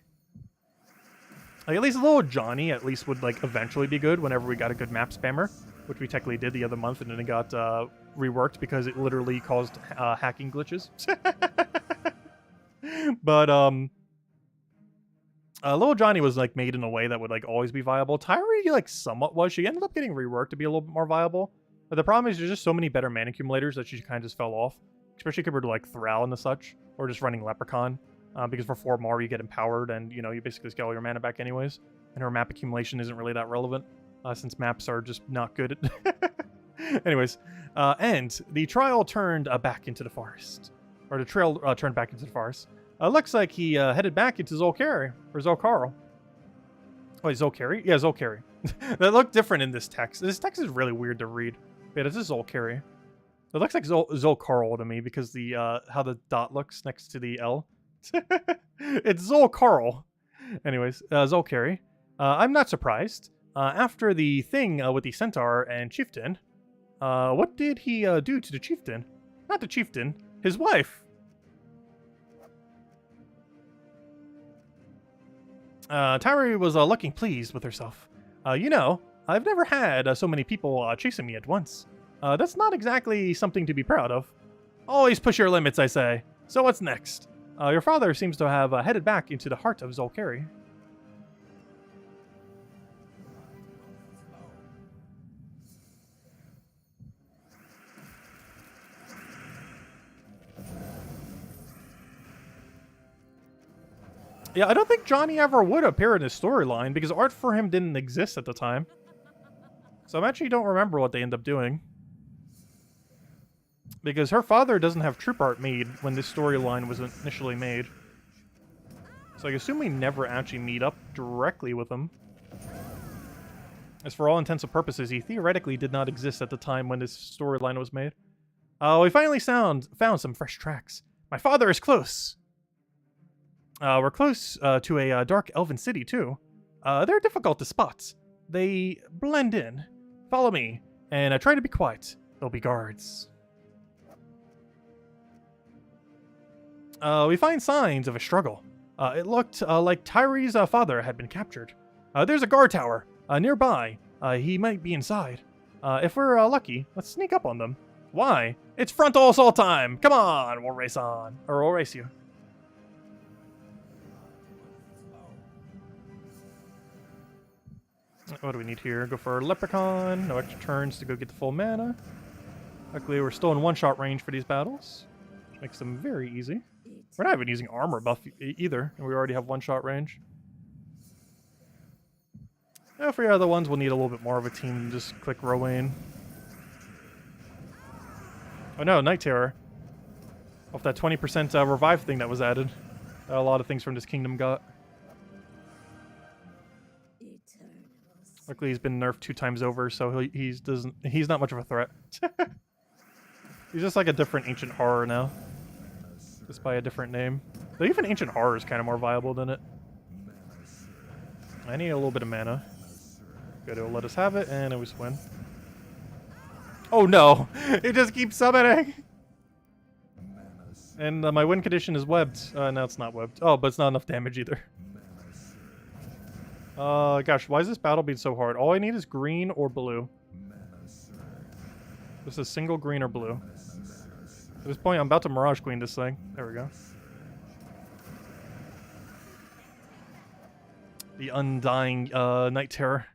Like, at least little Johnny at least would, like, eventually be good whenever we got a good map spammer. Which we technically did the other month, and then it got reworked because it literally caused hacking glitches. But, little Johnny was, like, made in a way that would, like, always be viable. Tyree, like, somewhat was. She ended up getting reworked to be a little bit more viable. But the problem is there's just so many better mana accumulators that she kind of just fell off. Especially compared to, like, Thrall and the such. Or just running Leprechaun. Because for 4 more, you get empowered, and, you know, you basically just get all your mana back anyways. And her map accumulation isn't really that relevant. Since maps are just not good at... Anyways, and the trial turned back into the forest. Or the trail turned back into the forest. Looks like he headed back into Zulcari. Or Zulcarl. Wait, Zulcari? Yeah, Zulcari. That looked different in this text. This text is really weird to read. Yeah, this is Zulcari. It looks like Zulcarl to me because the how the dot looks next to the L. It's Zulcarl. Anyways, Zulcari. I'm not surprised. After the thing with the centaur and chieftain, what did he do to the chieftain? Not the chieftain, his wife. Tyree was looking pleased with herself. You know, I've never had so many people chasing me at once. That's not exactly something to be proud of. Always push your limits, I say. So what's next? Your father seems to have headed back into the heart of Zulcari. Yeah, I don't think Johnny ever would appear in his storyline because art for him didn't exist at the time. So I actually don't remember what they end up doing. Because her father doesn't have troop art made when this storyline was initially made. So I assume we never actually meet up directly with him. As for all intents and purposes, he theoretically did not exist at the time when this storyline was made. We finally found some fresh tracks. My father is close. We're close to a dark elven city, too. They're difficult to spot. They blend in. Follow me, and try to be quiet. There'll be guards. We find signs of a struggle. It looked like Tyree's father had been captured. There's a guard tower nearby. He might be inside. If we're lucky, let's sneak up on them. Why? It's frontal assault time! Come on, we'll race on. Or we'll race you. What do we need here? Go for Leprechaun. No extra turns to go get the full mana. Luckily, we're still in one-shot range for these battles, which makes them very easy. We're not even using armor buff either, and we already have one-shot range. Now, for the other ones, we'll need a little bit more of a team than just click Rowan. Oh no, Night Terror. Off that 20% revive thing that was added. A lot of things from this kingdom got. Luckily, he's been nerfed 2 times over, so he's not much of a threat. He's just like a different ancient horror now, just by a different name. But even ancient horror is kind of more viable than it. I need a little bit of mana. Good, it'll let us have it, and it was win. Oh no! It just keeps summoning! And my win condition is webbed. No, it's not webbed. Oh, but it's not enough damage either. Gosh, why is this battle being so hard? All I need is green or blue. Just a single green or blue. At this point, I'm about to Mirage Queen this thing. There we go. The undying Night Terror.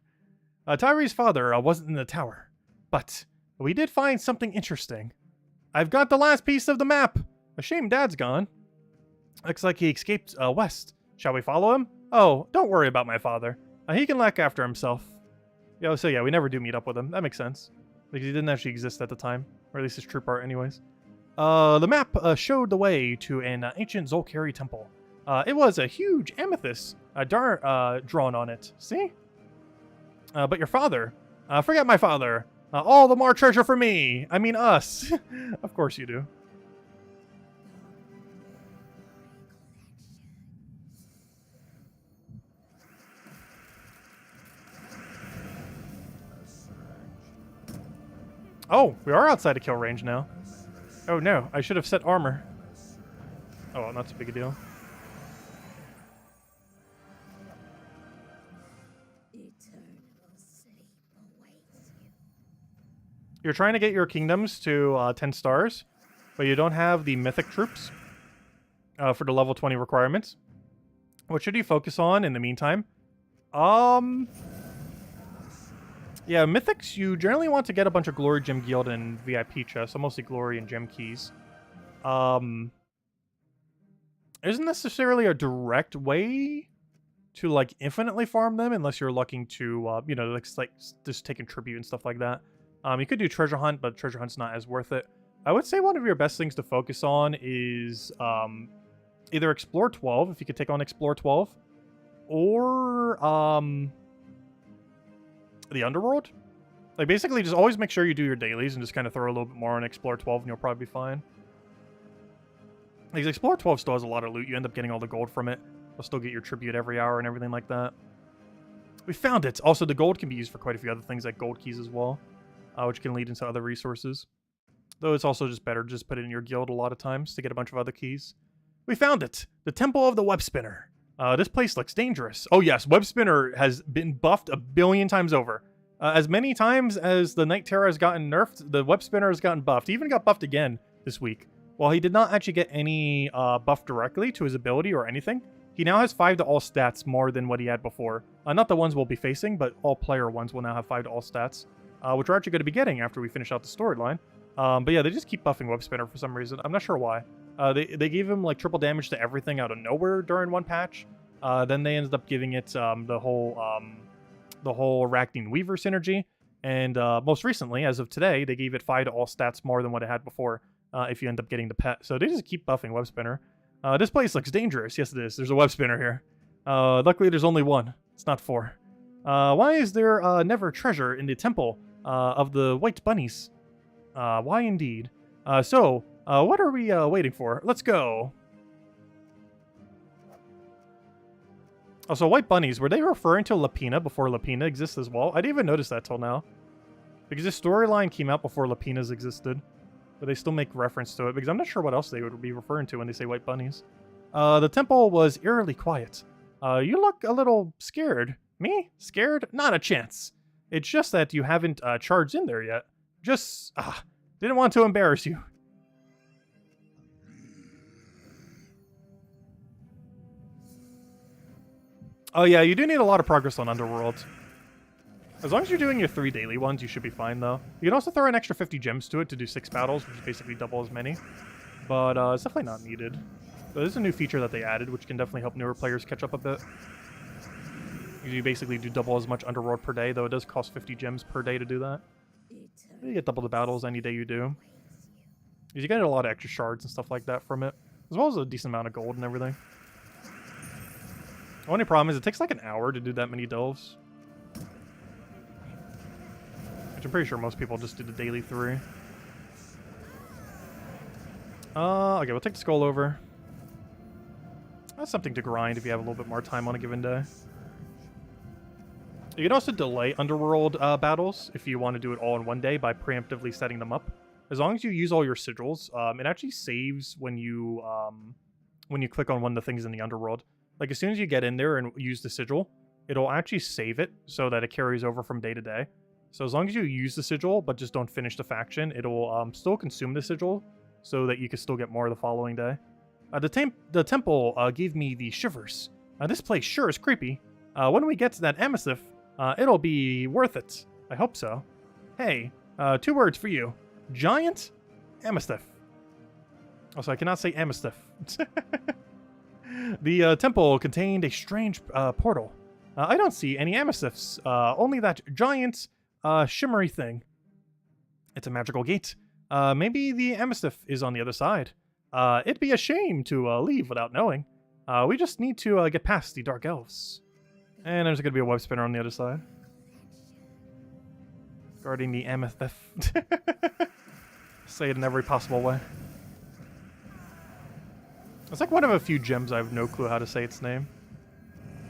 Tyree's father wasn't in the tower, but we did find something interesting. I've got the last piece of the map. A shame Dad's gone. Looks like he escaped west. Shall we follow him? Oh, don't worry about my father. He can look after himself. So yeah, we never do meet up with him. That makes sense. Because he didn't actually exist at the time. Or at least his troop art anyways. The map showed the way to an ancient Zulcari temple. It was a huge amethyst drawn on it. See? But your father. Forget my father. All the more treasure for me. I mean us. Of course you do. Oh, we are outside of kill range now. Oh no, I should have set armor. Oh, well, not so big a deal. You're trying to get your kingdoms to 10 stars, but you don't have the mythic troops for the level 20 requirements. What should you focus on in the meantime? Yeah, mythics, you generally want to get a bunch of glory, gem guild, and VIP chests, so mostly glory and gem keys. Isn't necessarily a direct way to, like, infinitely farm them, unless you're looking to, you know, like just taking tribute and stuff like that. You could do treasure hunt, but treasure hunt's not as worth it. I would say one of your best things to focus on is, either Explore 12, if you could take on Explore 12, or, the Underworld. Like, basically, just always make sure you do your dailies and just kind of throw a little bit more on Explore 12 and you'll probably be fine. Because Explore 12 still has a lot of loot. You end up getting all the gold from it. You'll still get your tribute every hour and everything like that. We found it! Also, the gold can be used for quite a few other things, like gold keys as well, which can lead into other resources. Though it's also just better to just put it in your guild a lot of times to get a bunch of other keys. We found it! The Temple of the Web Spinner. This place looks dangerous. Oh yes, Web Spinner has been buffed a billion times over. As many times as the Night Terror has gotten nerfed, the Web Spinner has gotten buffed. He even got buffed again this week. While he did not actually get any buff directly to his ability or anything, he now has 5 to all stats more than what he had before. Not the ones we'll be facing, but all player ones will now have 5 to all stats, which we're actually going to be getting after we finish out the storyline. But yeah, they just keep buffing Web Spinner for some reason. I'm not sure why. They gave him like triple damage to everything out of nowhere during one patch. Then they ended up giving it the whole Arachnine Weaver synergy, and most recently, as of today, they gave it 5 to all stats more than what it had before. If you end up getting the pet, so they just keep buffing Web Spinner. This place looks dangerous. Yes, it is. There's a Web Spinner here. Luckily, there's only one. It's not 4. Why is there never treasure in the temple of the white bunnies? Why indeed? So what are we waiting for? Let's go. Also, white bunnies, were they referring to Lapina before Lapina exists as well? I didn't even notice that till now. Because this storyline came out before Lapinas existed. But they still make reference to it, because I'm not sure what else they would be referring to when they say white bunnies. The temple was eerily quiet. You look a little scared. Me? Scared? Not a chance. It's just that you haven't charged in there yet. Just, didn't want to embarrass you. Oh yeah, you do need a lot of progress on Underworld. As long as you're doing your 3 daily ones, you should be fine, though. You can also throw an extra 50 gems to it to do 6 battles, which is basically double as many. But it's definitely not needed. But there's a new feature that they added, which can definitely help newer players catch up a bit. You basically do double as much Underworld per day, though it does cost 50 gems per day to do that. You get double the battles any day you do. You get a lot of extra shards and stuff like that from it, as well as a decent amount of gold and everything. The only problem is it takes like an hour to do that many delves. Which I'm pretty sure most people just do the daily 3. Okay, we'll take the skull over. That's something to grind if you have a little bit more time on a given day. You can also delay Underworld battles if you want to do it all in one day by preemptively setting them up. As long as you use all your sigils, it actually saves when you click on one of the things in the Underworld. Like, as soon as you get in there and use the sigil, it'll actually save it so that it carries over from day to day. So as long as you use the sigil, but just don't finish the faction, it'll still consume the sigil. so that you can still get more the following day. The temple gave me the shivers. This place sure is creepy. When we get to that amethyst, it'll be worth it. I hope so. Hey, 2 words for you. Giant amethyst. Also, I cannot say amethyst. The temple contained a strange portal. I don't see any amethysts, only that giant, shimmery thing. It's a magical gate. Maybe the amethyst is on the other side. It'd be a shame to leave without knowing. We just need to get past the dark elves. And there's going to be a web spinner on the other side. Guarding the amethyst. Say it in every possible way. It's like one of a few gems I have no clue how to say its name.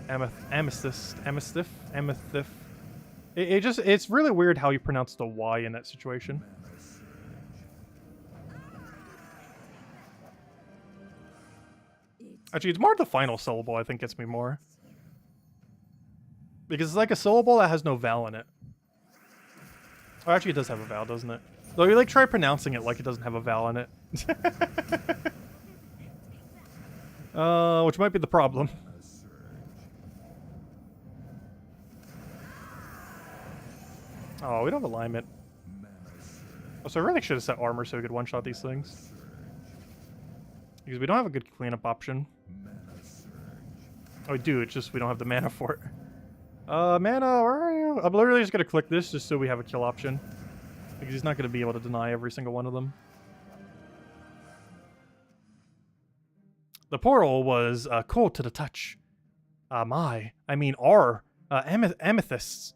Amethyst. It's really weird how you pronounce the Y in that situation. Actually, it's more the final syllable I think gets me more. Because it's like a syllable that has no vowel in it. Oh, actually it does have a vowel, doesn't it? Though you like try pronouncing it like it doesn't have a vowel in it. Which might be the problem. Oh, we don't have alignment. Oh, so I really should have set armor so we could one-shot these things. Because we don't have a good cleanup option. Oh, we do, it's just we don't have the mana for it. Mana, where are you? I'm literally just gonna click this just so we have a kill option. Because he's not gonna be able to deny every single one of them. The portal was cold to the touch. Our amethysts.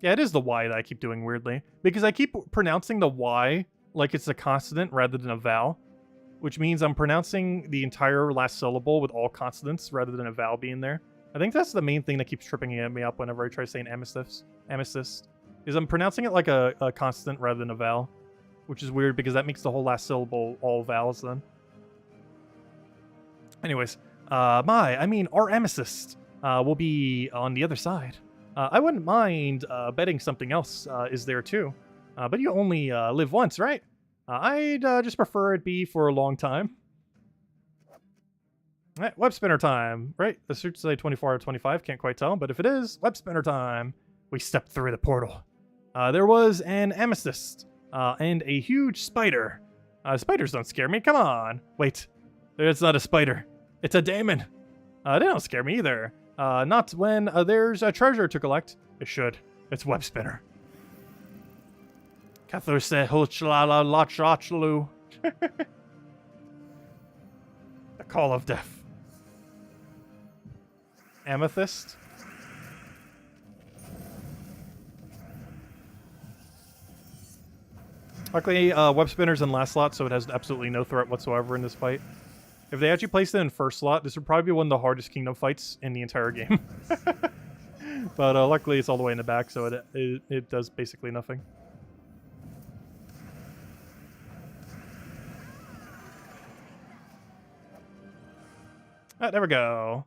Yeah, it is the Y that I keep doing weirdly. Because I keep pronouncing the Y like it's a consonant rather than a vowel. Which means I'm pronouncing the entire last syllable with all consonants rather than a vowel being there. I think that's the main thing that keeps tripping me up whenever I try saying amethyst. Is I'm pronouncing it like a consonant rather than a vowel. Which is weird because that makes the whole last syllable all vowels then. Anyways, our amethyst will be on the other side. I wouldn't mind betting something else is there too. But you only live once, right? I'd just prefer it be for a long time. Alright, web spinner time, right? The suit say 24 out of 25, can't quite tell, but if it is, web spinner time. We stepped through the portal. There was an amethyst and a huge spider. Spiders don't scare me, come on. Wait, it's not a spider. It's a daemon. They don't scare me either. Not when there's a treasure to collect. It should. It's web spinner. The call of death. Amethyst. Luckily, web spinner's in last slot, so it has absolutely no threat whatsoever in this fight. If they actually placed it in first slot, this would probably be one of the hardest kingdom fights in the entire game. But luckily, it's all the way in the back, so it does basically nothing. There we go.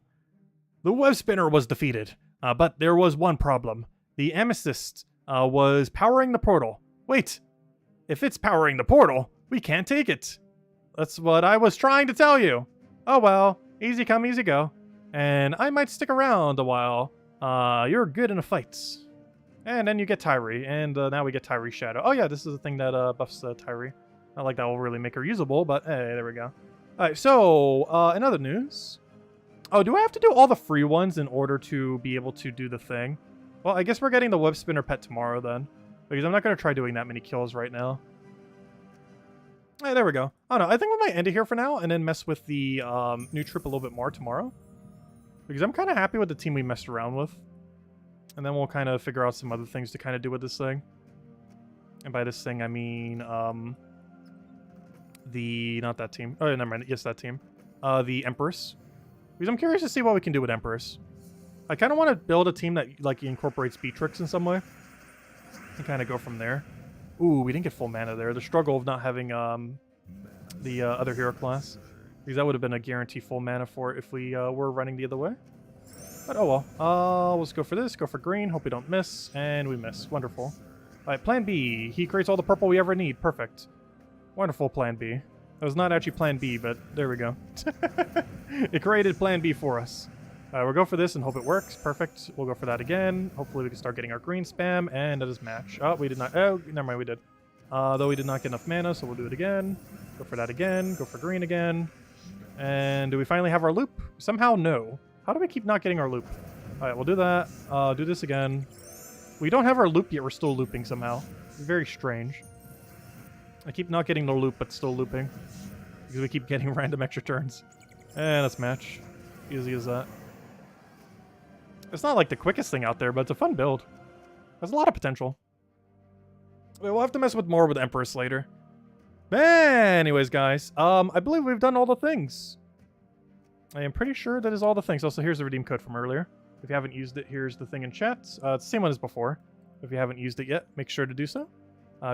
The web spinner was defeated, but there was one problem. The amethyst was powering the portal. Wait, if it's powering the portal, we can't take it. That's what I was trying to tell you. Oh well, easy come, easy go. And I might stick around a while. You're good in a fight. And then you get Tyree, and now we get Tyree Shadow. Oh yeah, this is the thing that buffs Tyree. Not like that will really make her usable, but hey, there we go. Alright, so, in other news... Oh, do I have to do all the free ones in order to be able to do the thing? Well, I guess we're getting the web spinner pet tomorrow then. Because I'm not going to try doing that many kills right now. Hey, there we go. I don't know, I think we might end it here for now and then mess with the new trip a little bit more tomorrow. Because I'm kind of happy with the team we messed around with. And then we'll kind of figure out some other things to kind of do with this thing. And by this thing, I mean, not that team. Oh, never mind. Yes, that team. The Empress. Because I'm curious to see what we can do with Empress. I kind of want to build a team that, like, incorporates Beatrix in some way. And kind of go from there. Ooh, we didn't get full mana there. The struggle of not having, the other hero class. Because that would have been a guarantee full mana for it if we, were running the other way. But oh well. Let's go for this. Go for green. Hope we don't miss. And we miss. Wonderful. Alright, plan B. He creates all the purple we ever need. Perfect. Wonderful plan B. That was not actually plan B, but there we go. It created plan B for us. We'll go for this and hope it works. Perfect. We'll go for that again. Hopefully we can start getting our green spam, and that is match. Oh, we did not. Oh, never mind, we did. Though we did not get enough mana, so we'll do it again. Go for that again. Go for green again. And do we finally have our loop? Somehow, no. How do we keep not getting our loop? Alright, we'll do that. Do this again. We don't have our loop yet. We're still looping somehow. It's very strange. I keep not getting the loop, but still looping. Because we keep getting random extra turns. And let's match. Easy as that. It's not like the quickest thing out there, but it's a fun build. There's a lot of potential. We'll have to mess with more with Empress later. Anyways, guys, I believe we've done all the things. I am pretty sure that is all the things. Also, here's the redeem code from earlier. If you haven't used it, here's the thing in chat. It's the same one as before. If you haven't used it yet, make sure to do so.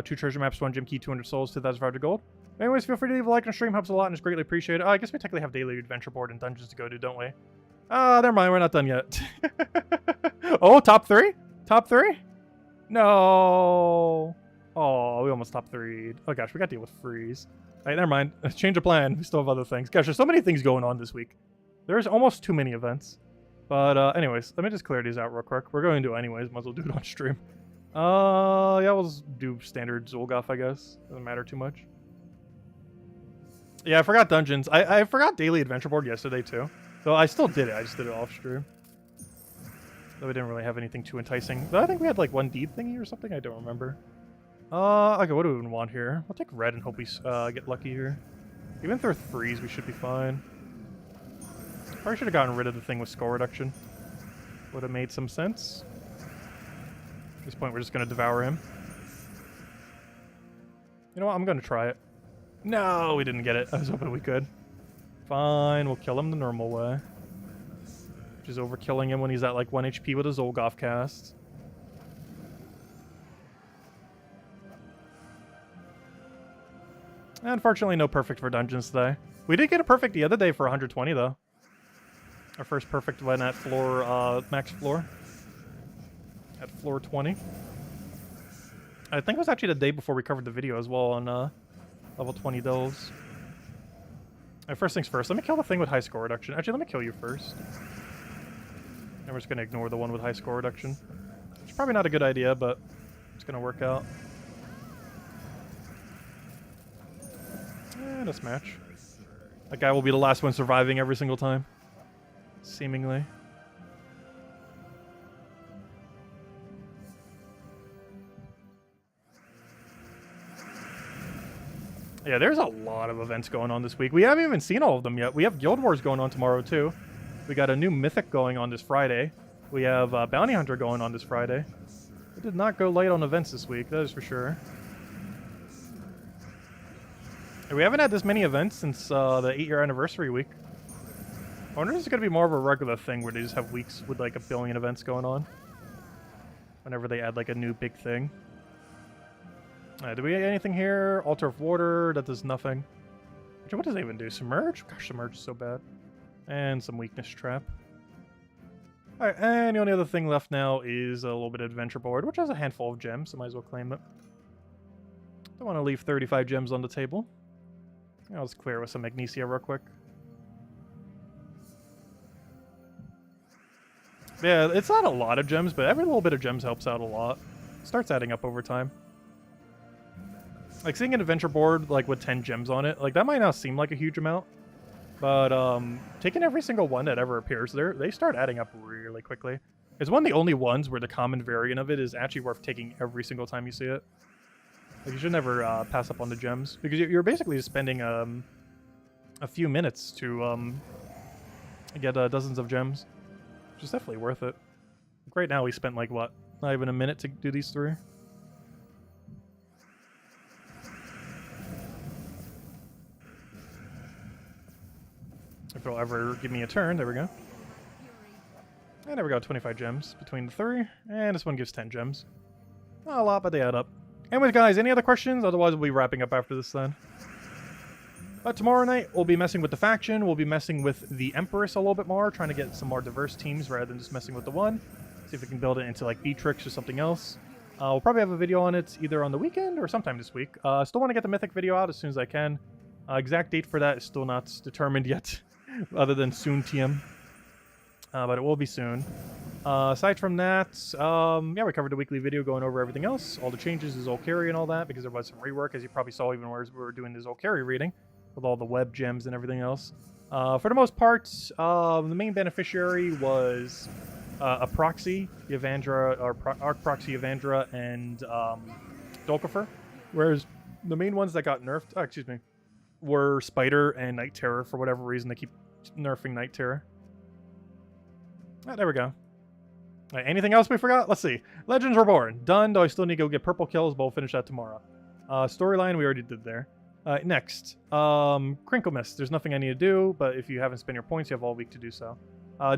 2 treasure maps, 1 gem key, 200 souls, 2,500 gold. Anyways, feel free to leave a like on stream. Helps a lot and is greatly appreciated. I guess we technically have daily adventure board and dungeons to go to, don't we? Never mind. We're not done yet. Oh, top 3? Top 3? No. Oh, we almost top 3'd. Oh gosh, we got to deal with freeze. Alright, never mind. Change of plan. We still have other things. Gosh, there's so many things going on this week. There's almost too many events. But anyways, let me just clear these out real quick. We're going to do it anyways. Might as well do it on stream. Yeah, we'll just do standard Zulgoff, I guess. Doesn't matter too much. Yeah, I forgot dungeons. I forgot daily adventure board yesterday too. So I still did it. I just did it off stream. Though we didn't really have anything too enticing. But I think we had like 1 deed thingy or something. I don't remember. Okay, what do we even want here? We'll take red and hope we get lucky here. Even if they're threes, we should be fine. Probably should have gotten rid of the thing with score reduction. Would have made some sense. At this point, we're just going to devour him. You know what? I'm going to try it. No, we didn't get it. I was hoping we could. Fine, we'll kill him the normal way. Which is overkilling him when he's at like 1 HP with a Zulgoff cast. Unfortunately, no perfect for dungeons today. We did get a perfect the other day for 120, though. Our first perfect went at floor, max floor. At floor 20. I think it was actually the day before we covered the video as well on level 20 delves. Alright, first things first, let me kill the thing with high score reduction. Actually, let me kill you first. And we're just going to ignore the one with high score reduction. It's probably not a good idea, but it's going to work out. And let's match. That guy will be the last one surviving every single time. Seemingly. Yeah, there's a lot of events going on this week. We haven't even seen all of them yet. We have Guild Wars going on tomorrow, too. We got a new Mythic going on this Friday. We have Bounty Hunter going on this Friday. We did not go light on events this week, that is for sure. We haven't had this many events since the 8-year anniversary week. I wonder if it's going to be more of a regular thing where they just have weeks with like 1 billion events going on. Whenever they add like a new big thing. Do we get anything here? Altar of Water, that does nothing. Actually, what does that even do? Submerge? Gosh, Submerge is so bad. And some Weakness Trap. Alright, and the only other thing left now is a little bit of Adventure Board, which has a handful of gems, so might as well claim it. Don't want to leave 35 gems on the table. I'll just clear with some Magnesia real quick. Yeah, it's not a lot of gems, but every little bit of gems helps out a lot. It starts adding up over time. Like, seeing an adventure board, like, with 10 gems on it, like, that might not seem like a huge amount. But, taking every single one that ever appears there, they start adding up really quickly. It's one of the only ones where the common variant of it is actually worth taking every single time you see it. Like, you should never pass up on the gems, because you're basically spending a few minutes to get dozens of gems, which is definitely worth it. Like right now we spent like what, not even a minute to do these 3. If it'll ever give me a turn, there we go. And there we go, 25 gems between the 3, and this one gives 10 gems. Not a lot, but they add up. Anyways, guys, any other questions? Otherwise, we'll be wrapping up after this then. But tomorrow night, we'll be messing with the faction. We'll be messing with the Empress a little bit more, trying to get some more diverse teams rather than just messing with the one. See if we can build it into like Beatrix or something else. We'll probably have a video on it either on the weekend or sometime this week. Still want to get the Mythic video out as soon as I can. Exact date for that is still not determined yet, other than soon TM. But it will be soon. Aside from that, yeah, we covered the weekly video going over everything else. All the changes to Zulcari and all that, because there was some rework, as you probably saw even as we were doing the Zulcari reading, with all the web gems and everything else. For the most part, the main beneficiary was a proxy, Evandra, or Arc Proxy Evandra, and Dulcifer, whereas the main ones that got nerfed, were Spider and Night Terror. For whatever reason, they keep nerfing Night Terror. Ah, there we go. Right, anything else we forgot? Let's see. Legends Reborn. Done, though I still need to go get purple kills, but we'll finish that tomorrow. Storyline, we already did there. Next. Crinkle Mist. There's nothing I need to do, but if you haven't spent your points, you have all week to do so.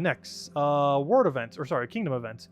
Next. World event. Or sorry, Kingdom event.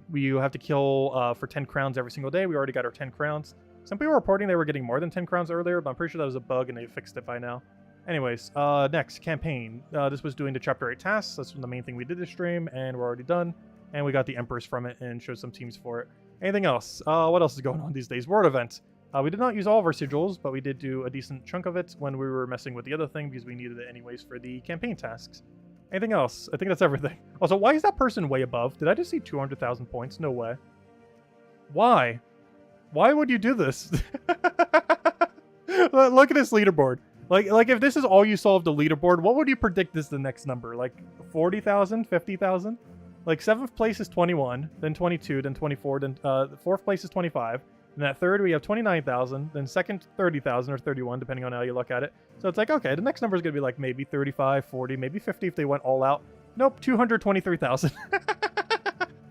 We have to kill for 10 crowns every single day. We already got our 10 crowns. Some people were reporting they were getting more than 10 crowns earlier, but I'm pretty sure that was a bug and they fixed it by now. Anyways, next, campaign. This was doing the Chapter 8 tasks. That's the main thing we did this stream, and we're already done. And we got the Empress from it and showed some teams for it. Anything else? What else is going on these days? World event. We did not use all of our sigils, but we did do a decent chunk of it when we were messing with the other thing because we needed it anyways for the campaign tasks. Anything else? I think that's everything. Also, why is that person way above? Did I just see 200,000 points? No way. Why? Why would you do this? Look at this leaderboard. Like if this is all you saw of the leaderboard, what would you predict is the next number? Like 40,000, 50,000? Like 7th place is 21, then 22, then 24, then 4th place is 25. And at 3rd we have 29,000, then 2nd 30,000 or 31 depending on how you look at it. So it's like, okay, the next number is going to be like maybe 35, 40, maybe 50 if they went all out. Nope, 223,000.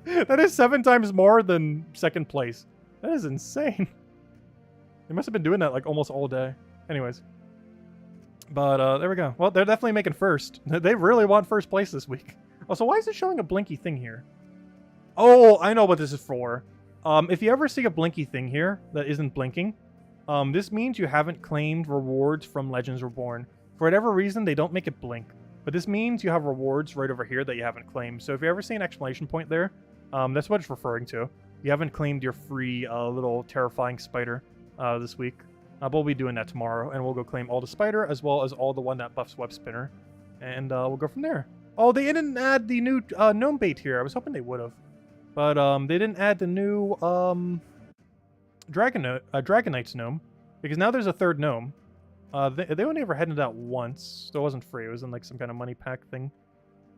That is 7 times more than 2nd place. That is insane. They must have been doing that like almost all day. Anyways. But there we go. Well, they're definitely making first. They really want first place this week. Also, why is it showing a blinky thing here? Oh, I know what this is for. If you ever see a blinky thing here that isn't blinking, this means you haven't claimed rewards from Legends Reborn. For whatever reason, they don't make it blink. But this means you have rewards right over here that you haven't claimed. So if you ever see an exclamation point there, that's what it's referring to. You haven't claimed your free little terrifying spider this week. But we'll be doing that tomorrow, and we'll go claim all the spider as well as all the one that buffs web spinner. And we'll go from there. Oh, they didn't add the new gnome bait here. I was hoping they would have. But they didn't add the new Dragonite's gnome. Because now there's a 3rd gnome. They only ever had it out once. So it wasn't free. It was in like some kind of money pack thing.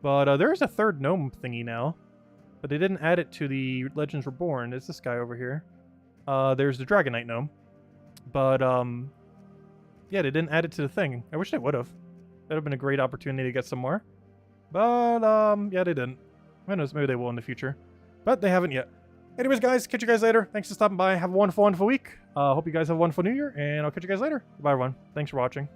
But there is a 3rd gnome thingy now. But they didn't add it to the Legends Reborn. It's this guy over here. There's the Dragonite gnome. But yeah, they didn't add it to the thing. I wish they would have. That would have been a great opportunity to get some more. But yeah, they didn't. Who knows, maybe they will in the future. But they haven't yet. Anyways, guys, catch you guys later. Thanks for stopping by. Have a wonderful, wonderful week. Hope you guys have a wonderful new year, and I'll catch you guys later. Bye, everyone. Thanks for watching.